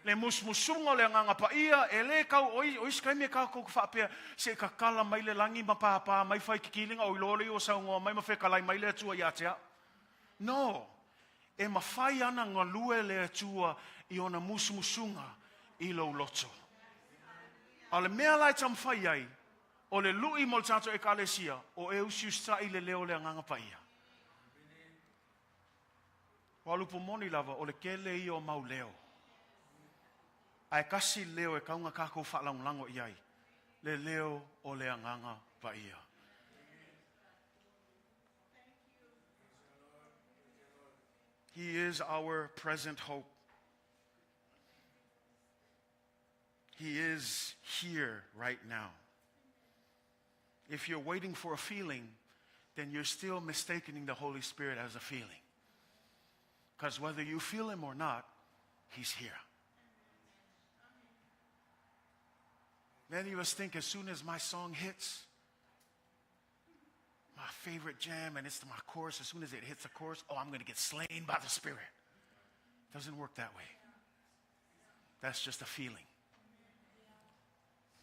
Le musmusunga le Agaga Paia e le kau o iskai mea kako whapea se kakala mai le langi mapapa mai whai kikilinga o ilole o saungoa mai mawhekalai mai le atua i atea. No, e mawhai ana ngā lue le atua i ona musmusunga i lo loto. A le mea lai tam whai ai, o le lui mo le tātou ekalesia, o e usius tai le leo le Agaga Paia. Walupo moni lava, o le kele i o mau leo. Ai kasi leo e kaunga kako whalaunlango i ai, le leo o le Agaga Paia. He is our present hope. He is here right now. If you're waiting for a feeling, then you're still mistaking the Holy Spirit as a feeling. Because whether you feel Him or not, He's here. Many of us think as soon as my song hits, my favorite jam, and it's my chorus, as soon as it hits the chorus, I'm going to get slain by the Spirit. It doesn't work that way. That's just a feeling.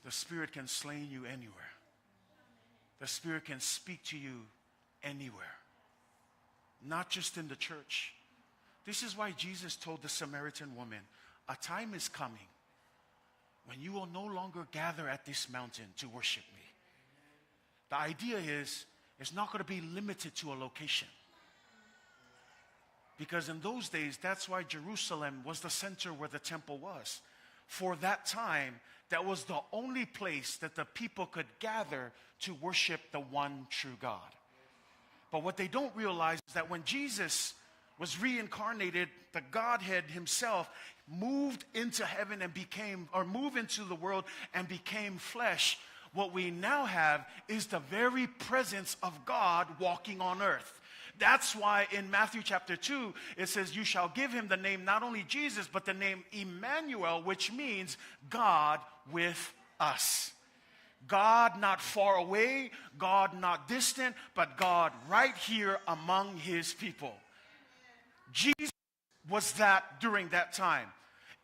The Spirit can slay you anywhere. The Spirit can speak to you anywhere. Not just in the church. This is why Jesus told the Samaritan woman, a time is coming when you will no longer gather at this mountain to worship me. The idea is, it's not going to be limited to a location. Because in those days, that's why Jerusalem was the center where the temple was. For that time, that was the only place that the people could gather to worship the one true God. But what they don't realize is that when Jesus was reincarnated, the Godhead Himself moved into heaven and moved into the world and became flesh. What we now have is the very presence of God walking on earth. That's why in Matthew chapter 2, it says, you shall give Him the name, not only Jesus, but the name Emmanuel, which means God with us. God not far away, God not distant, but God right here among His people. Jesus was that during that time.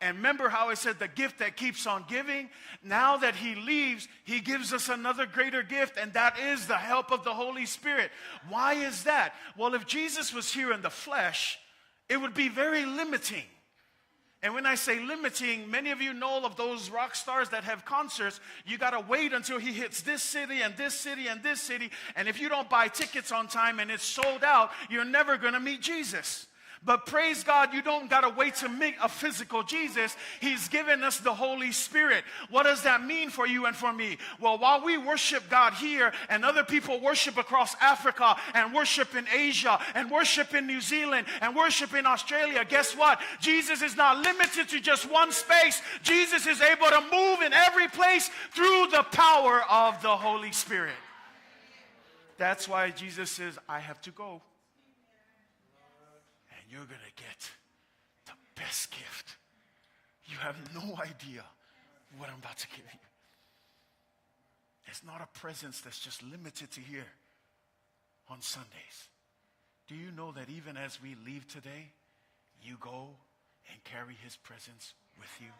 And remember how I said the gift that keeps on giving? Now that He leaves, He gives us another greater gift, and that is the help of the Holy Spirit. Why is that? Well, if Jesus was here in the flesh, it would be very limiting. And when I say limiting, many of you know of those rock stars that have concerts. You got to wait until he hits this city and this city and this city. And if you don't buy tickets on time and it's sold out, you're never going to meet Jesus. But praise God, you don't got to wait to meet a physical Jesus. He's given us the Holy Spirit. What does that mean for you and for me? Well, while we worship God here and other people worship across Africa and worship in Asia and worship in New Zealand and worship in Australia, guess what? Jesus is not limited to just one space. Jesus is able to move in every place through the power of the Holy Spirit. That's why Jesus says, I have to go. You're going to get the best gift. You have no idea what I'm about to give you. It's not a presence that's just limited to here on Sundays. Do you know that even as we leave today, you go and carry His presence with you?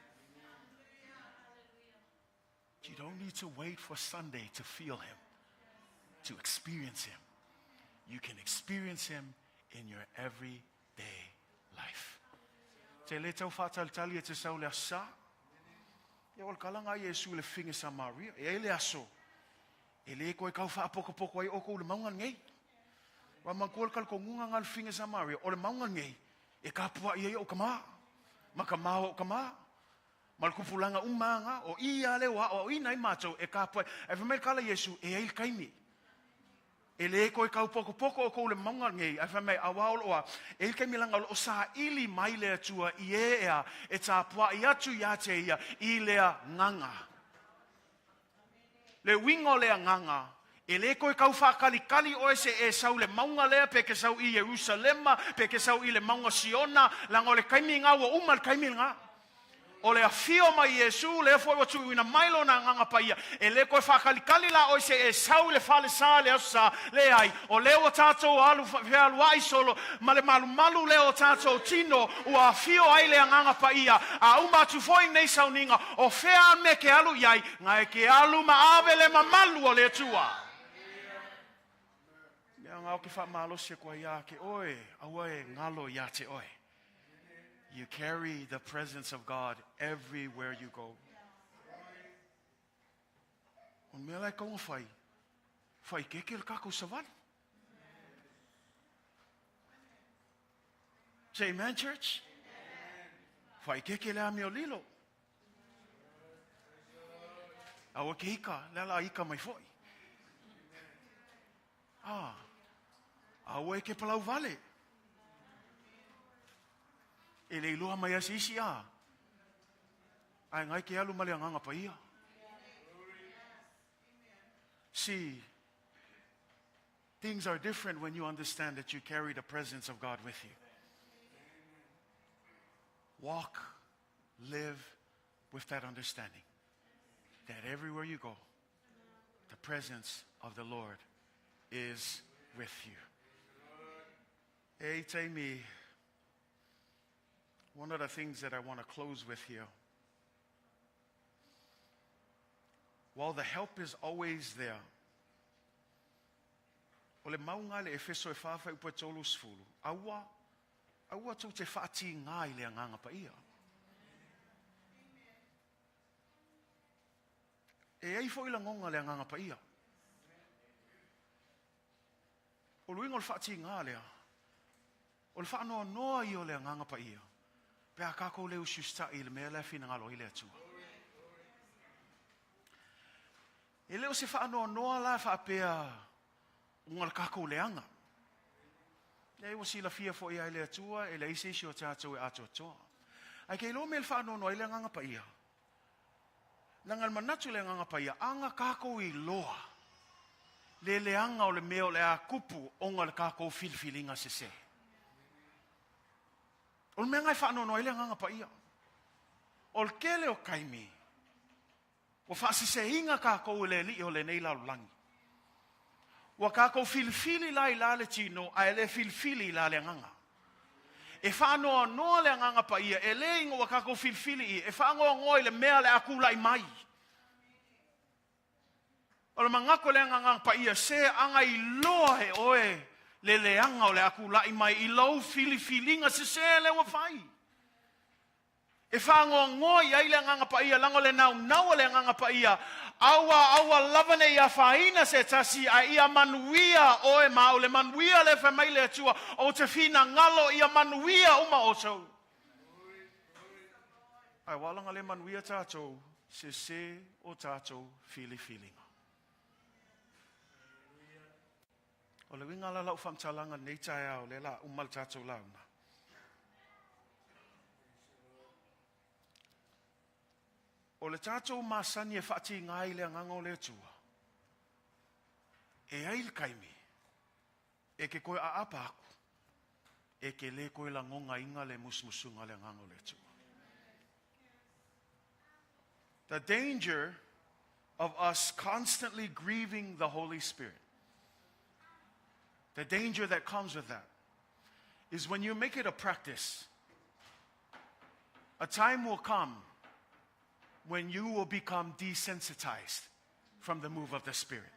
You don't need to wait for Sunday to feel Him, to experience Him. You can experience Him in your everyday life. Te le tau whataltali e te sau le asa. E ol kalanga Yesu le whinga sa Maria. E le aso. E le koe kau whaapokopoko ai oko le maungan ngei. Wa mangkual kal ko ngunga ngal finga sa Mario. Ole maunga ngei. E kapua ia o kama. Makama o kama. Malkupulanga umanga o ia le wa o ina I macho e kapua. E vemel kala Yesu e il kaimi. E le ko kau poko o ko le maunga ngei. E vemel awal oa. E il kaimi langa o sa ili mai le atua I ea. E tapua I atu ia te ia. I lea nganga. Le wingo lea nganga. E le koe kau whakali oe se e sau le maunga lea pe ke sau I Jerusalema, pe ke sau I le maunga Siona, lango le kaimi ngā wa umal kaimi ngā. O le afio mai Yesu, le fo wa tu ina mailo na nganga paia. E le koe whakali la oe se e sau le fale sa le asa le ai. O le o tātou alu whialu ai solo, ma le malu le o tātou tino, ua afio ai le nganga paia. A uma tu foi nei sau ninga, o whea me ke alu iai, ngai ke alu ma ave le mamalu o le tua. Ngau ki whamalo se kua ia ke oe, aue ngalo ia te oe. You carry the presence of God everywhere you go. O mea lai kaunga whai. Whai keke le kako savali. Say amen, church? Whai keke le ami o lilo. Awa ke ika, lela ika mai foi. Awe ke palau vale. E le iloa mai asisi a. Ai ngai ke alu male nganga paia. See, things are different when you understand that you carry the presence of God with you. Walk, live with that understanding. That everywhere you go, the presence of the Lord is with you. Hey, Taimi, one of the things that I want to close with here, while the help is always there, ole maunga le efeso e whawha upa tolu sfulu, aua tau te whaati ngai le nganga paia. E ei fo ila ngonga le nganga paia. O luinga o le whaati ngā lea. O le whaanoa noa I o le nganga pa ia. Pea kako leo susta I le mea le fina ngalo I le atua. E leo se whaanoa noa la whaapea unga le kako leanga. E o si la fia fo ia I le atua, e le ise si o tātou e atoatoa. Ai kei lo me le whaanoa noa I le nganga pa ia. Langal manatu le nganga pa ia, anga kako I loa. Le leanga o le meo le a kupu onga le kako filfilinga se se. O le mea ngai whaanono I le nganga pa ia. O le kele o kaimi. O whaasi se hinga kako le li o le nei laulangi. Wa kako filfili lai la le tino, a le filfili la le nganga. E whaanoa noa le nganga pa ia, e le ingo wa kako filfili I, e whaangoa ngoi le mea le akula I mai. O le mangako le nganga pa ia se anga I loa he oe le leanga o le akula I mai I lau filifilinga se le wa whai. E whaangoa ngoi ai le nganga pa ia, lango le nau le nganga pa ia, awa lavane ia whaina se tasi a ia manuia oe ma o le manuia le whamai le atua, o te whina ngalo ia manuia uma o tau. Ai walanga le manuia tātou, se o tātou filifilinga. O le winga la lau whamtalanga nei tae au le la umal tātou launa. O le tātou masani e whaati ngai le ngango le tua. E ail kaimi. E ke koe a apa aku. E ke le koe la ngonga inga le musmusunga le ngango le tua. The danger of us constantly grieving the Holy Spirit. The danger that comes with that is when you make it a practice, a time will come when you will become desensitized from the move of the Spirit.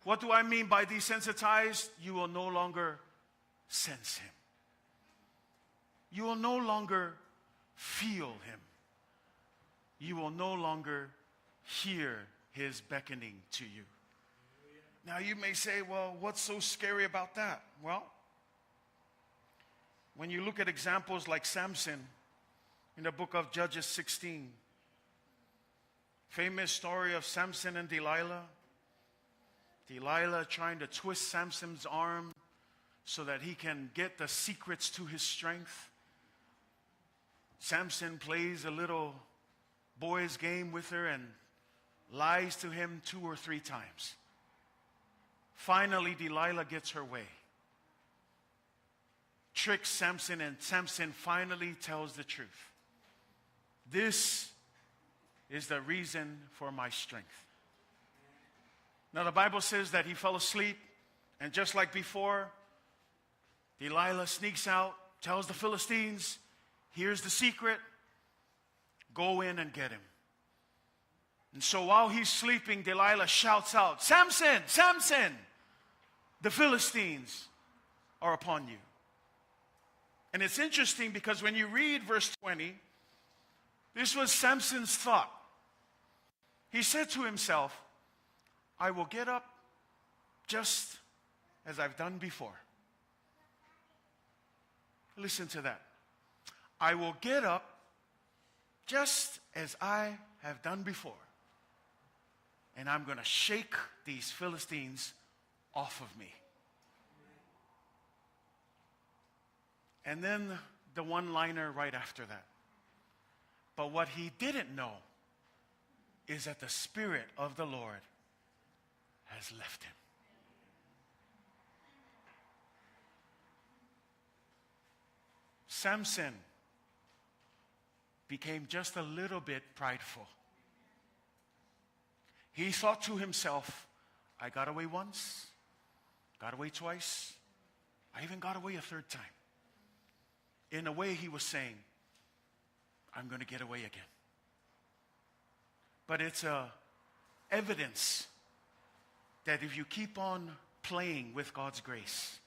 What do I mean by desensitized? You will no longer sense Him. You will no longer feel Him. You will no longer hear His beckoning to you. Now you may say, well, what's so scary about that? Well, when you look at examples like Samson in the book of Judges 16, famous story of Samson and Delilah. Delilah trying to twist Samson's arm so that he can get the secrets to his strength. Samson plays a little boy's game with her and lies to him 2 or 3 times. Finally, Delilah gets her way. Tricks Samson, and Samson finally tells the truth. This is the reason for my strength. Now the Bible says that he fell asleep, and just like before, Delilah sneaks out, tells the Philistines, here's the secret, go in and get him. And so while he's sleeping, Delilah shouts out, Samson, Samson, the Philistines are upon you. And it's interesting because when you read verse 20, this was Samson's thought. He said to himself, I will get up just as I've done before. Listen to that. I will get up just as I have done before. And I'm going to shake these Philistines off of me. And then the one-liner right after that. But what he didn't know is that the Spirit of the Lord has left him. Samson became just a little bit prideful. He thought to himself, I got away once, got away twice, I even got away a 3rd time. In a way, he was saying, I'm going to get away again. But it's evidence that if you keep on playing with God's grace,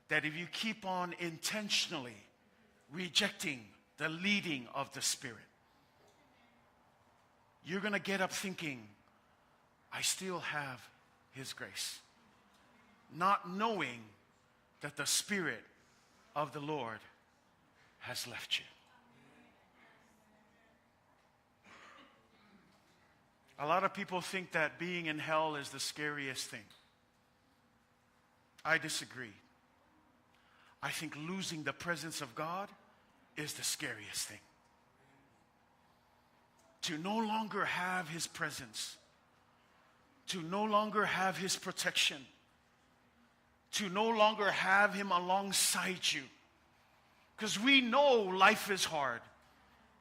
that if you keep on intentionally rejecting the leading of the Spirit, you're going to get up thinking, I still have His grace. Not knowing that the Spirit of the Lord has left you. A lot of people think that being in hell is the scariest thing. I disagree. I think losing the presence of God is the scariest thing. To no longer have His presence, to no longer have His protection, to no longer have Him alongside you. Because we know life is hard.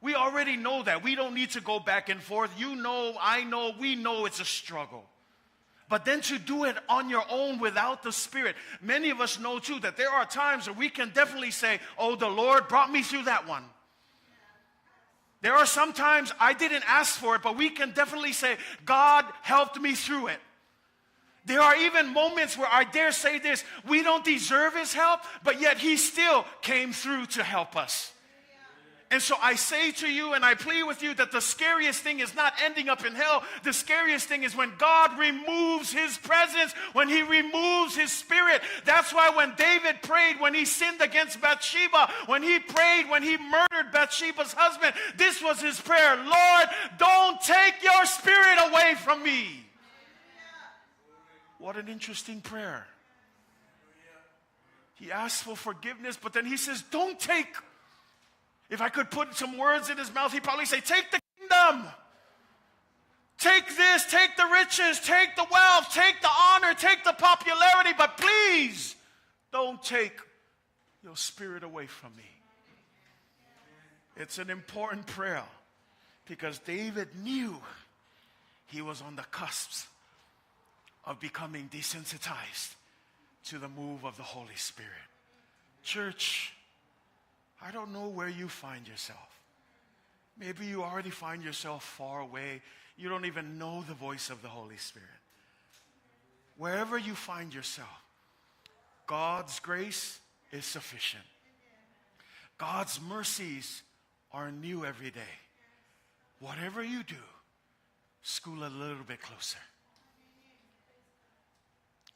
We already know that. We don't need to go back and forth. You know, I know, we know it's a struggle. But then to do it on your own without the Spirit. Many of us know too that there are times where we can definitely say, oh, the Lord brought me through that one. There are some times I didn't ask for it, but we can definitely say, God helped me through it. There are even moments where I dare say this, we don't deserve His help, but yet He still came through to help us. And so I say to you and I plead with you that the scariest thing is not ending up in hell. The scariest thing is when God removes His presence, when He removes His Spirit. That's why when David prayed, when he sinned against Bathsheba, when he prayed, when he murdered Bathsheba's husband, this was his prayer. Lord, don't take your Spirit away from me. What an interesting prayer. He asked for forgiveness, but then he says, don't take. If I could put some words in his mouth, he'd probably say, take the kingdom. Take this, take the riches, take the wealth, take the honor, take the popularity, but please don't take your Spirit away from me. It's an important prayer because David knew he was on the cusp of becoming desensitized to the move of the Holy Spirit. Church, I don't know where you find yourself. Maybe you already find yourself far away. You don't even know the voice of the Holy Spirit. Wherever you find yourself, God's grace is sufficient. God's mercies are new every day. Whatever you do, school a little bit closer.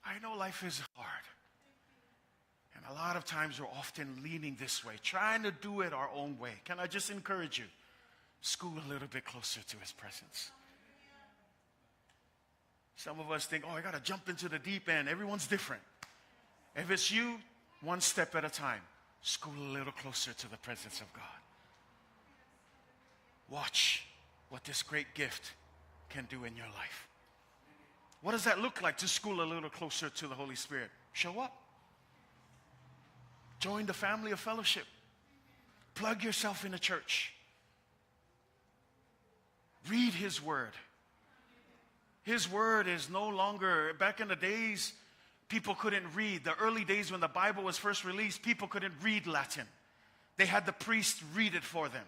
I know life is hard. And a lot of times we're often leaning this way, trying to do it our own way. Can I just encourage you? Scoot a little bit closer to his presence. Some of us think, oh, I got to jump into the deep end. Everyone's different. If it's you, one step at a time. Scoot a little closer to the presence of God. Watch what this great gift can do in your life. What does that look like to school a little closer to the Holy Spirit? Show up. Join the family of fellowship. Plug yourself in a church. Read His Word. His Word is no longer, back in the days, people couldn't read. The early days when the Bible was first released, people couldn't read Latin. They had the priest read it for them.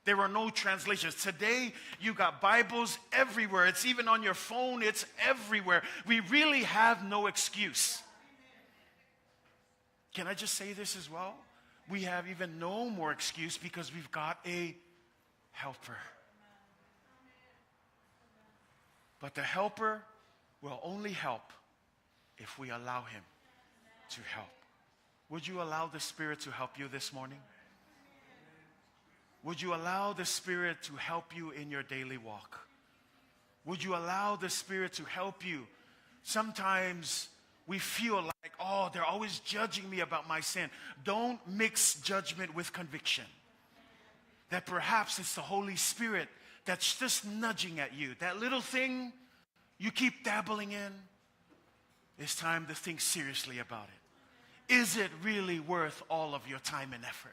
There were no translations. Today, you got Bibles everywhere. It's even on your phone. It's everywhere. We really have no excuse. Can I just say this as well? We have even no more excuse because we've got a helper. But the helper will only help if we allow him to help. Would you allow the Spirit to help you this morning? Would you allow the Spirit to help you in your daily walk? Would you allow the Spirit to help you? Sometimes we feel like, oh, they're always judging me about my sin. Don't mix judgment with conviction. That perhaps it's the Holy Spirit that's just nudging at you. That little thing you keep dabbling in, it's time to think seriously about it. Is it really worth all of your time and effort?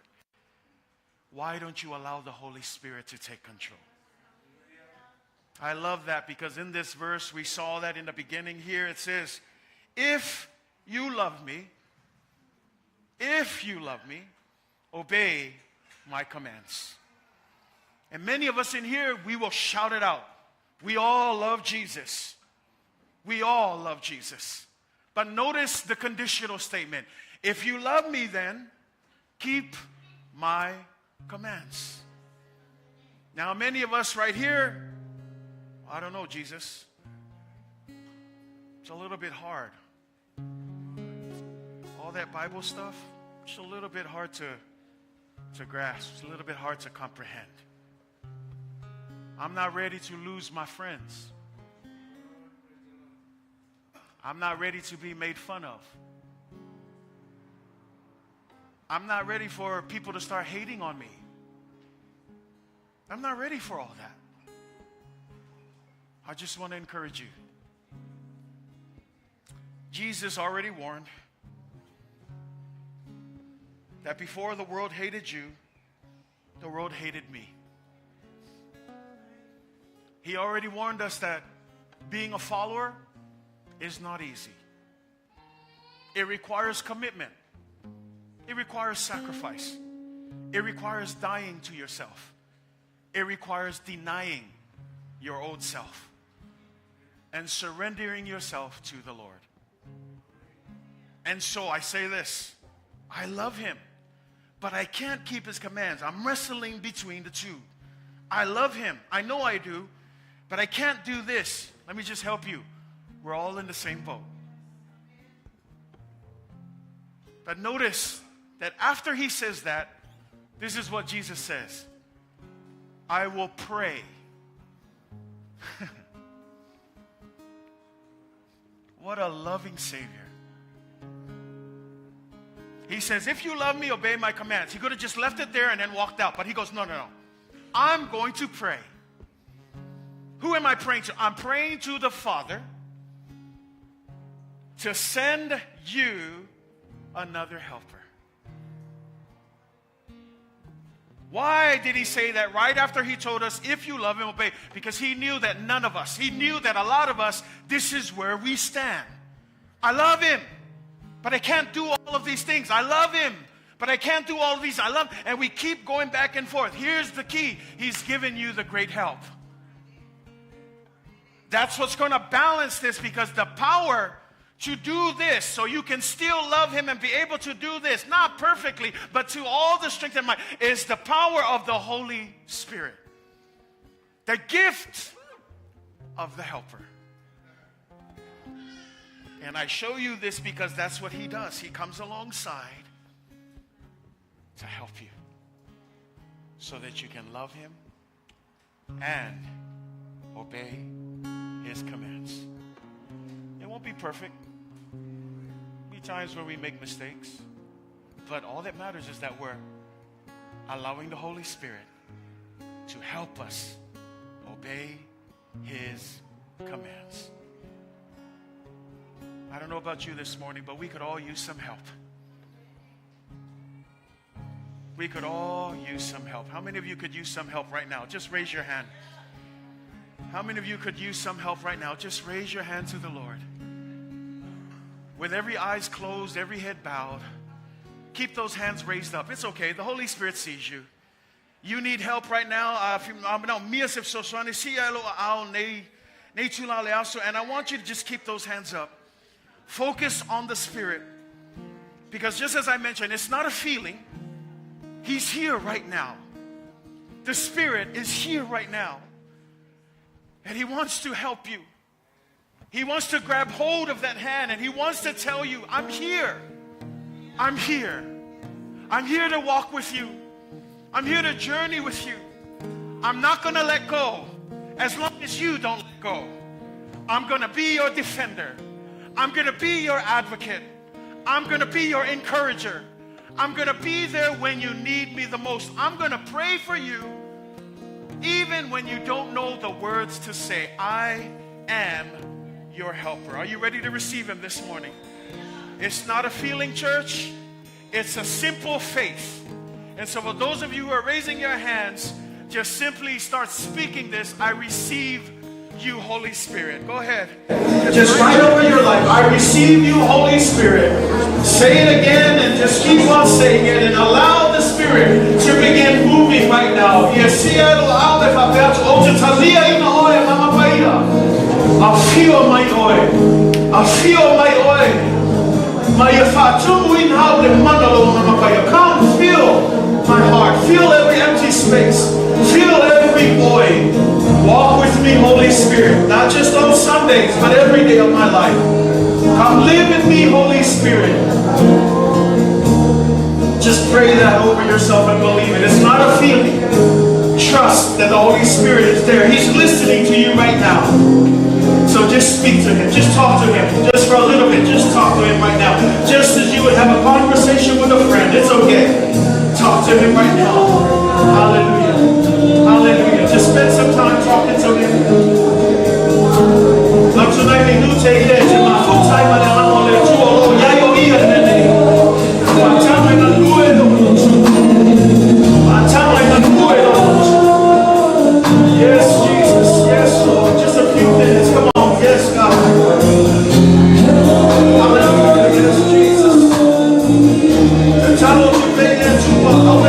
Why don't you allow the Holy Spirit to take control? I love that because in this verse, we saw that in the beginning here. It says, if you love me, obey my commands. And many of us in here, we will shout it out. We all love Jesus. We all love Jesus. But notice the conditional statement. If you love me, then keep my commands. Now, many of us right here, I don't know, Jesus. It's a little bit hard. All that Bible stuff, it's a little bit hard to grasp. It's a little bit hard to comprehend. I'm not ready to lose my friends. I'm not ready to be made fun of. I'm not ready for people to start hating on me. I'm not ready for all that. I just want to encourage you. Jesus already warned that before the world hated you, the world hated me. He already warned us that being a follower is not easy. It requires commitment. It requires sacrifice. It requires dying to yourself. It requires denying your old self and surrendering yourself to the Lord. And so I say this, I love him, but I can't keep his commands. I'm wrestling between the two. I love him, I know I do, but I can't do this. Let me just help you. We're all in the same boat. But notice that after he says that, this is what Jesus says. I will pray. What a loving Savior. He says, if you love me, obey my commands. He could have just left it there and then walked out. But he goes, no. I'm going to pray. Who am I praying to? I'm praying to the Father to send you another helper. Why did he say that right after he told us, if you love him, obey? Because he knew that none of us, he knew that a lot of us, this is where we stand. I love him, but I can't do all of these things. I love him, but I can't do all of these. And we keep going back and forth. Here's the key. He's given you the great help. That's what's going to balance this, because the power to do this, so you can still love him and be able to do this, not perfectly, but to all the strength and might, is the power of the Holy Spirit. The gift of the helper. And I show you this because that's what he does. He comes alongside to help you so that you can love him and obey his commands. It won't be perfect. There'll be times where we make mistakes. But all that matters is that we're allowing the Holy Spirit to help us obey his commands. I don't know about you this morning, but we could all use some help. We could all use some help. How many of you could use some help right now? Just raise your hand. How many of you could use some help right now? Just raise your hand to the Lord. With every eyes closed, every head bowed, keep those hands raised up. It's okay. The Holy Spirit sees you. You need help right now. And I want you to just keep those hands up. Focus on the Spirit. Because just as I mentioned, it's not a feeling. He's here right now. The Spirit is here right now. And he wants to help you. He wants to grab hold of that hand and he wants to tell you, I'm here. I'm here. I'm here to walk with you. I'm here to journey with you. I'm not going to let go as long as you don't let go. I'm going to be your defender. I'm going to be your advocate. I'm going to be your encourager. I'm going to be there when you need me the most. I'm going to pray for you even when you don't know the words to say. I am your helper. Are you ready to receive him this morning? It's not a feeling, church. It's a simple faith. And so for those of you who are raising your hands, just simply start speaking this. I receive you, Holy Spirit. Go ahead. Just right over your life. I receive you, Holy Spirit. Say it again and just keep on saying it and allow the Spirit to begin moving right now. I feel my oil. I feel my oil. Come feel my heart. Feel every empty space. Feel every void. Walk with me, Holy Spirit. Not just on Sundays, but every day of my life. Come live with me, Holy Spirit. Just pray that over yourself and believe it. It's not a feeling. Trust that the Holy Spirit is there. He's listening to you right now. So just speak to him. Just talk to him. Just for a little bit. Just talk to him right now. Just as you would have a conversation with a friend. It's okay. Talk to him right now. Hallelujah. Hallelujah. Just spend some time talking to him. Now tonight we do take it. Yes, Jesus. Yes, Lord. Just a few minutes. Come on. Yes, God. Hallelujah. Yes, Jesus. The channel to pay that to our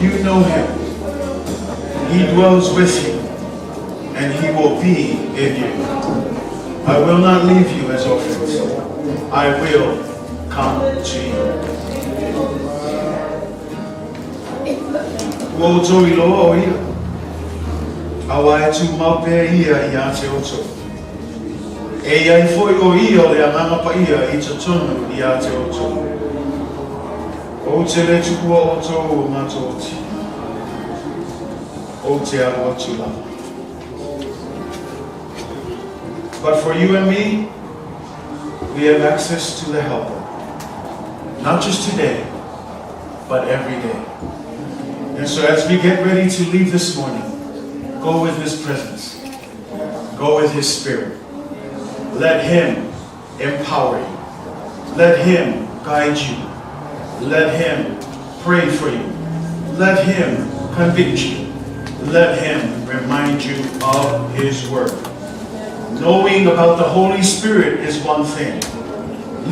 You know him. He dwells with you, and he will be in you. I will not leave you as orphans. I will come to you. Woto ilo oia. Awai tu mape ia ia te oto. E ai foi o ia o le Agaga Paia I te tonu ia te oto. O te le tukua oto o mato oti. O te aroa tu lava. But for you and me, we have access to the helper. Not just today, but every day. And so as we get ready to leave this morning, go with his presence. Go with his spirit. Let him empower you. Let him guide you. Let him pray for you. Let him convict you. Let him remind you of his word. Knowing about the Holy Spirit is one thing.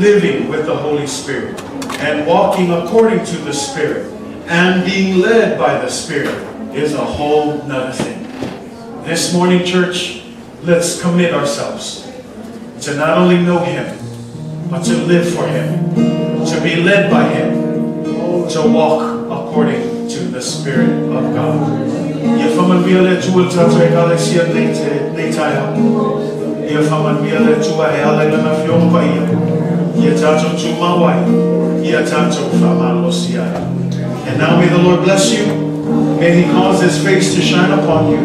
Living with the Holy Spirit and walking according to the Spirit and being led by the Spirit is a whole nother thing. This morning, church, let's commit ourselves to not only know him, but to live for him, to be led by him, to walk according to the Spirit of God. And now may the Lord bless you. May he cause his face to shine upon you.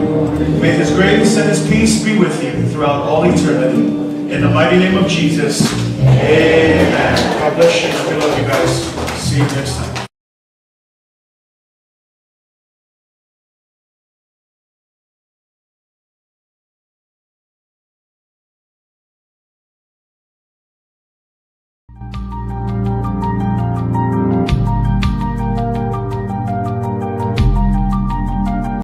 May his grace and his peace be with you throughout all eternity. In the mighty name of Jesus, amen. God bless you. We love you guys. See you next time.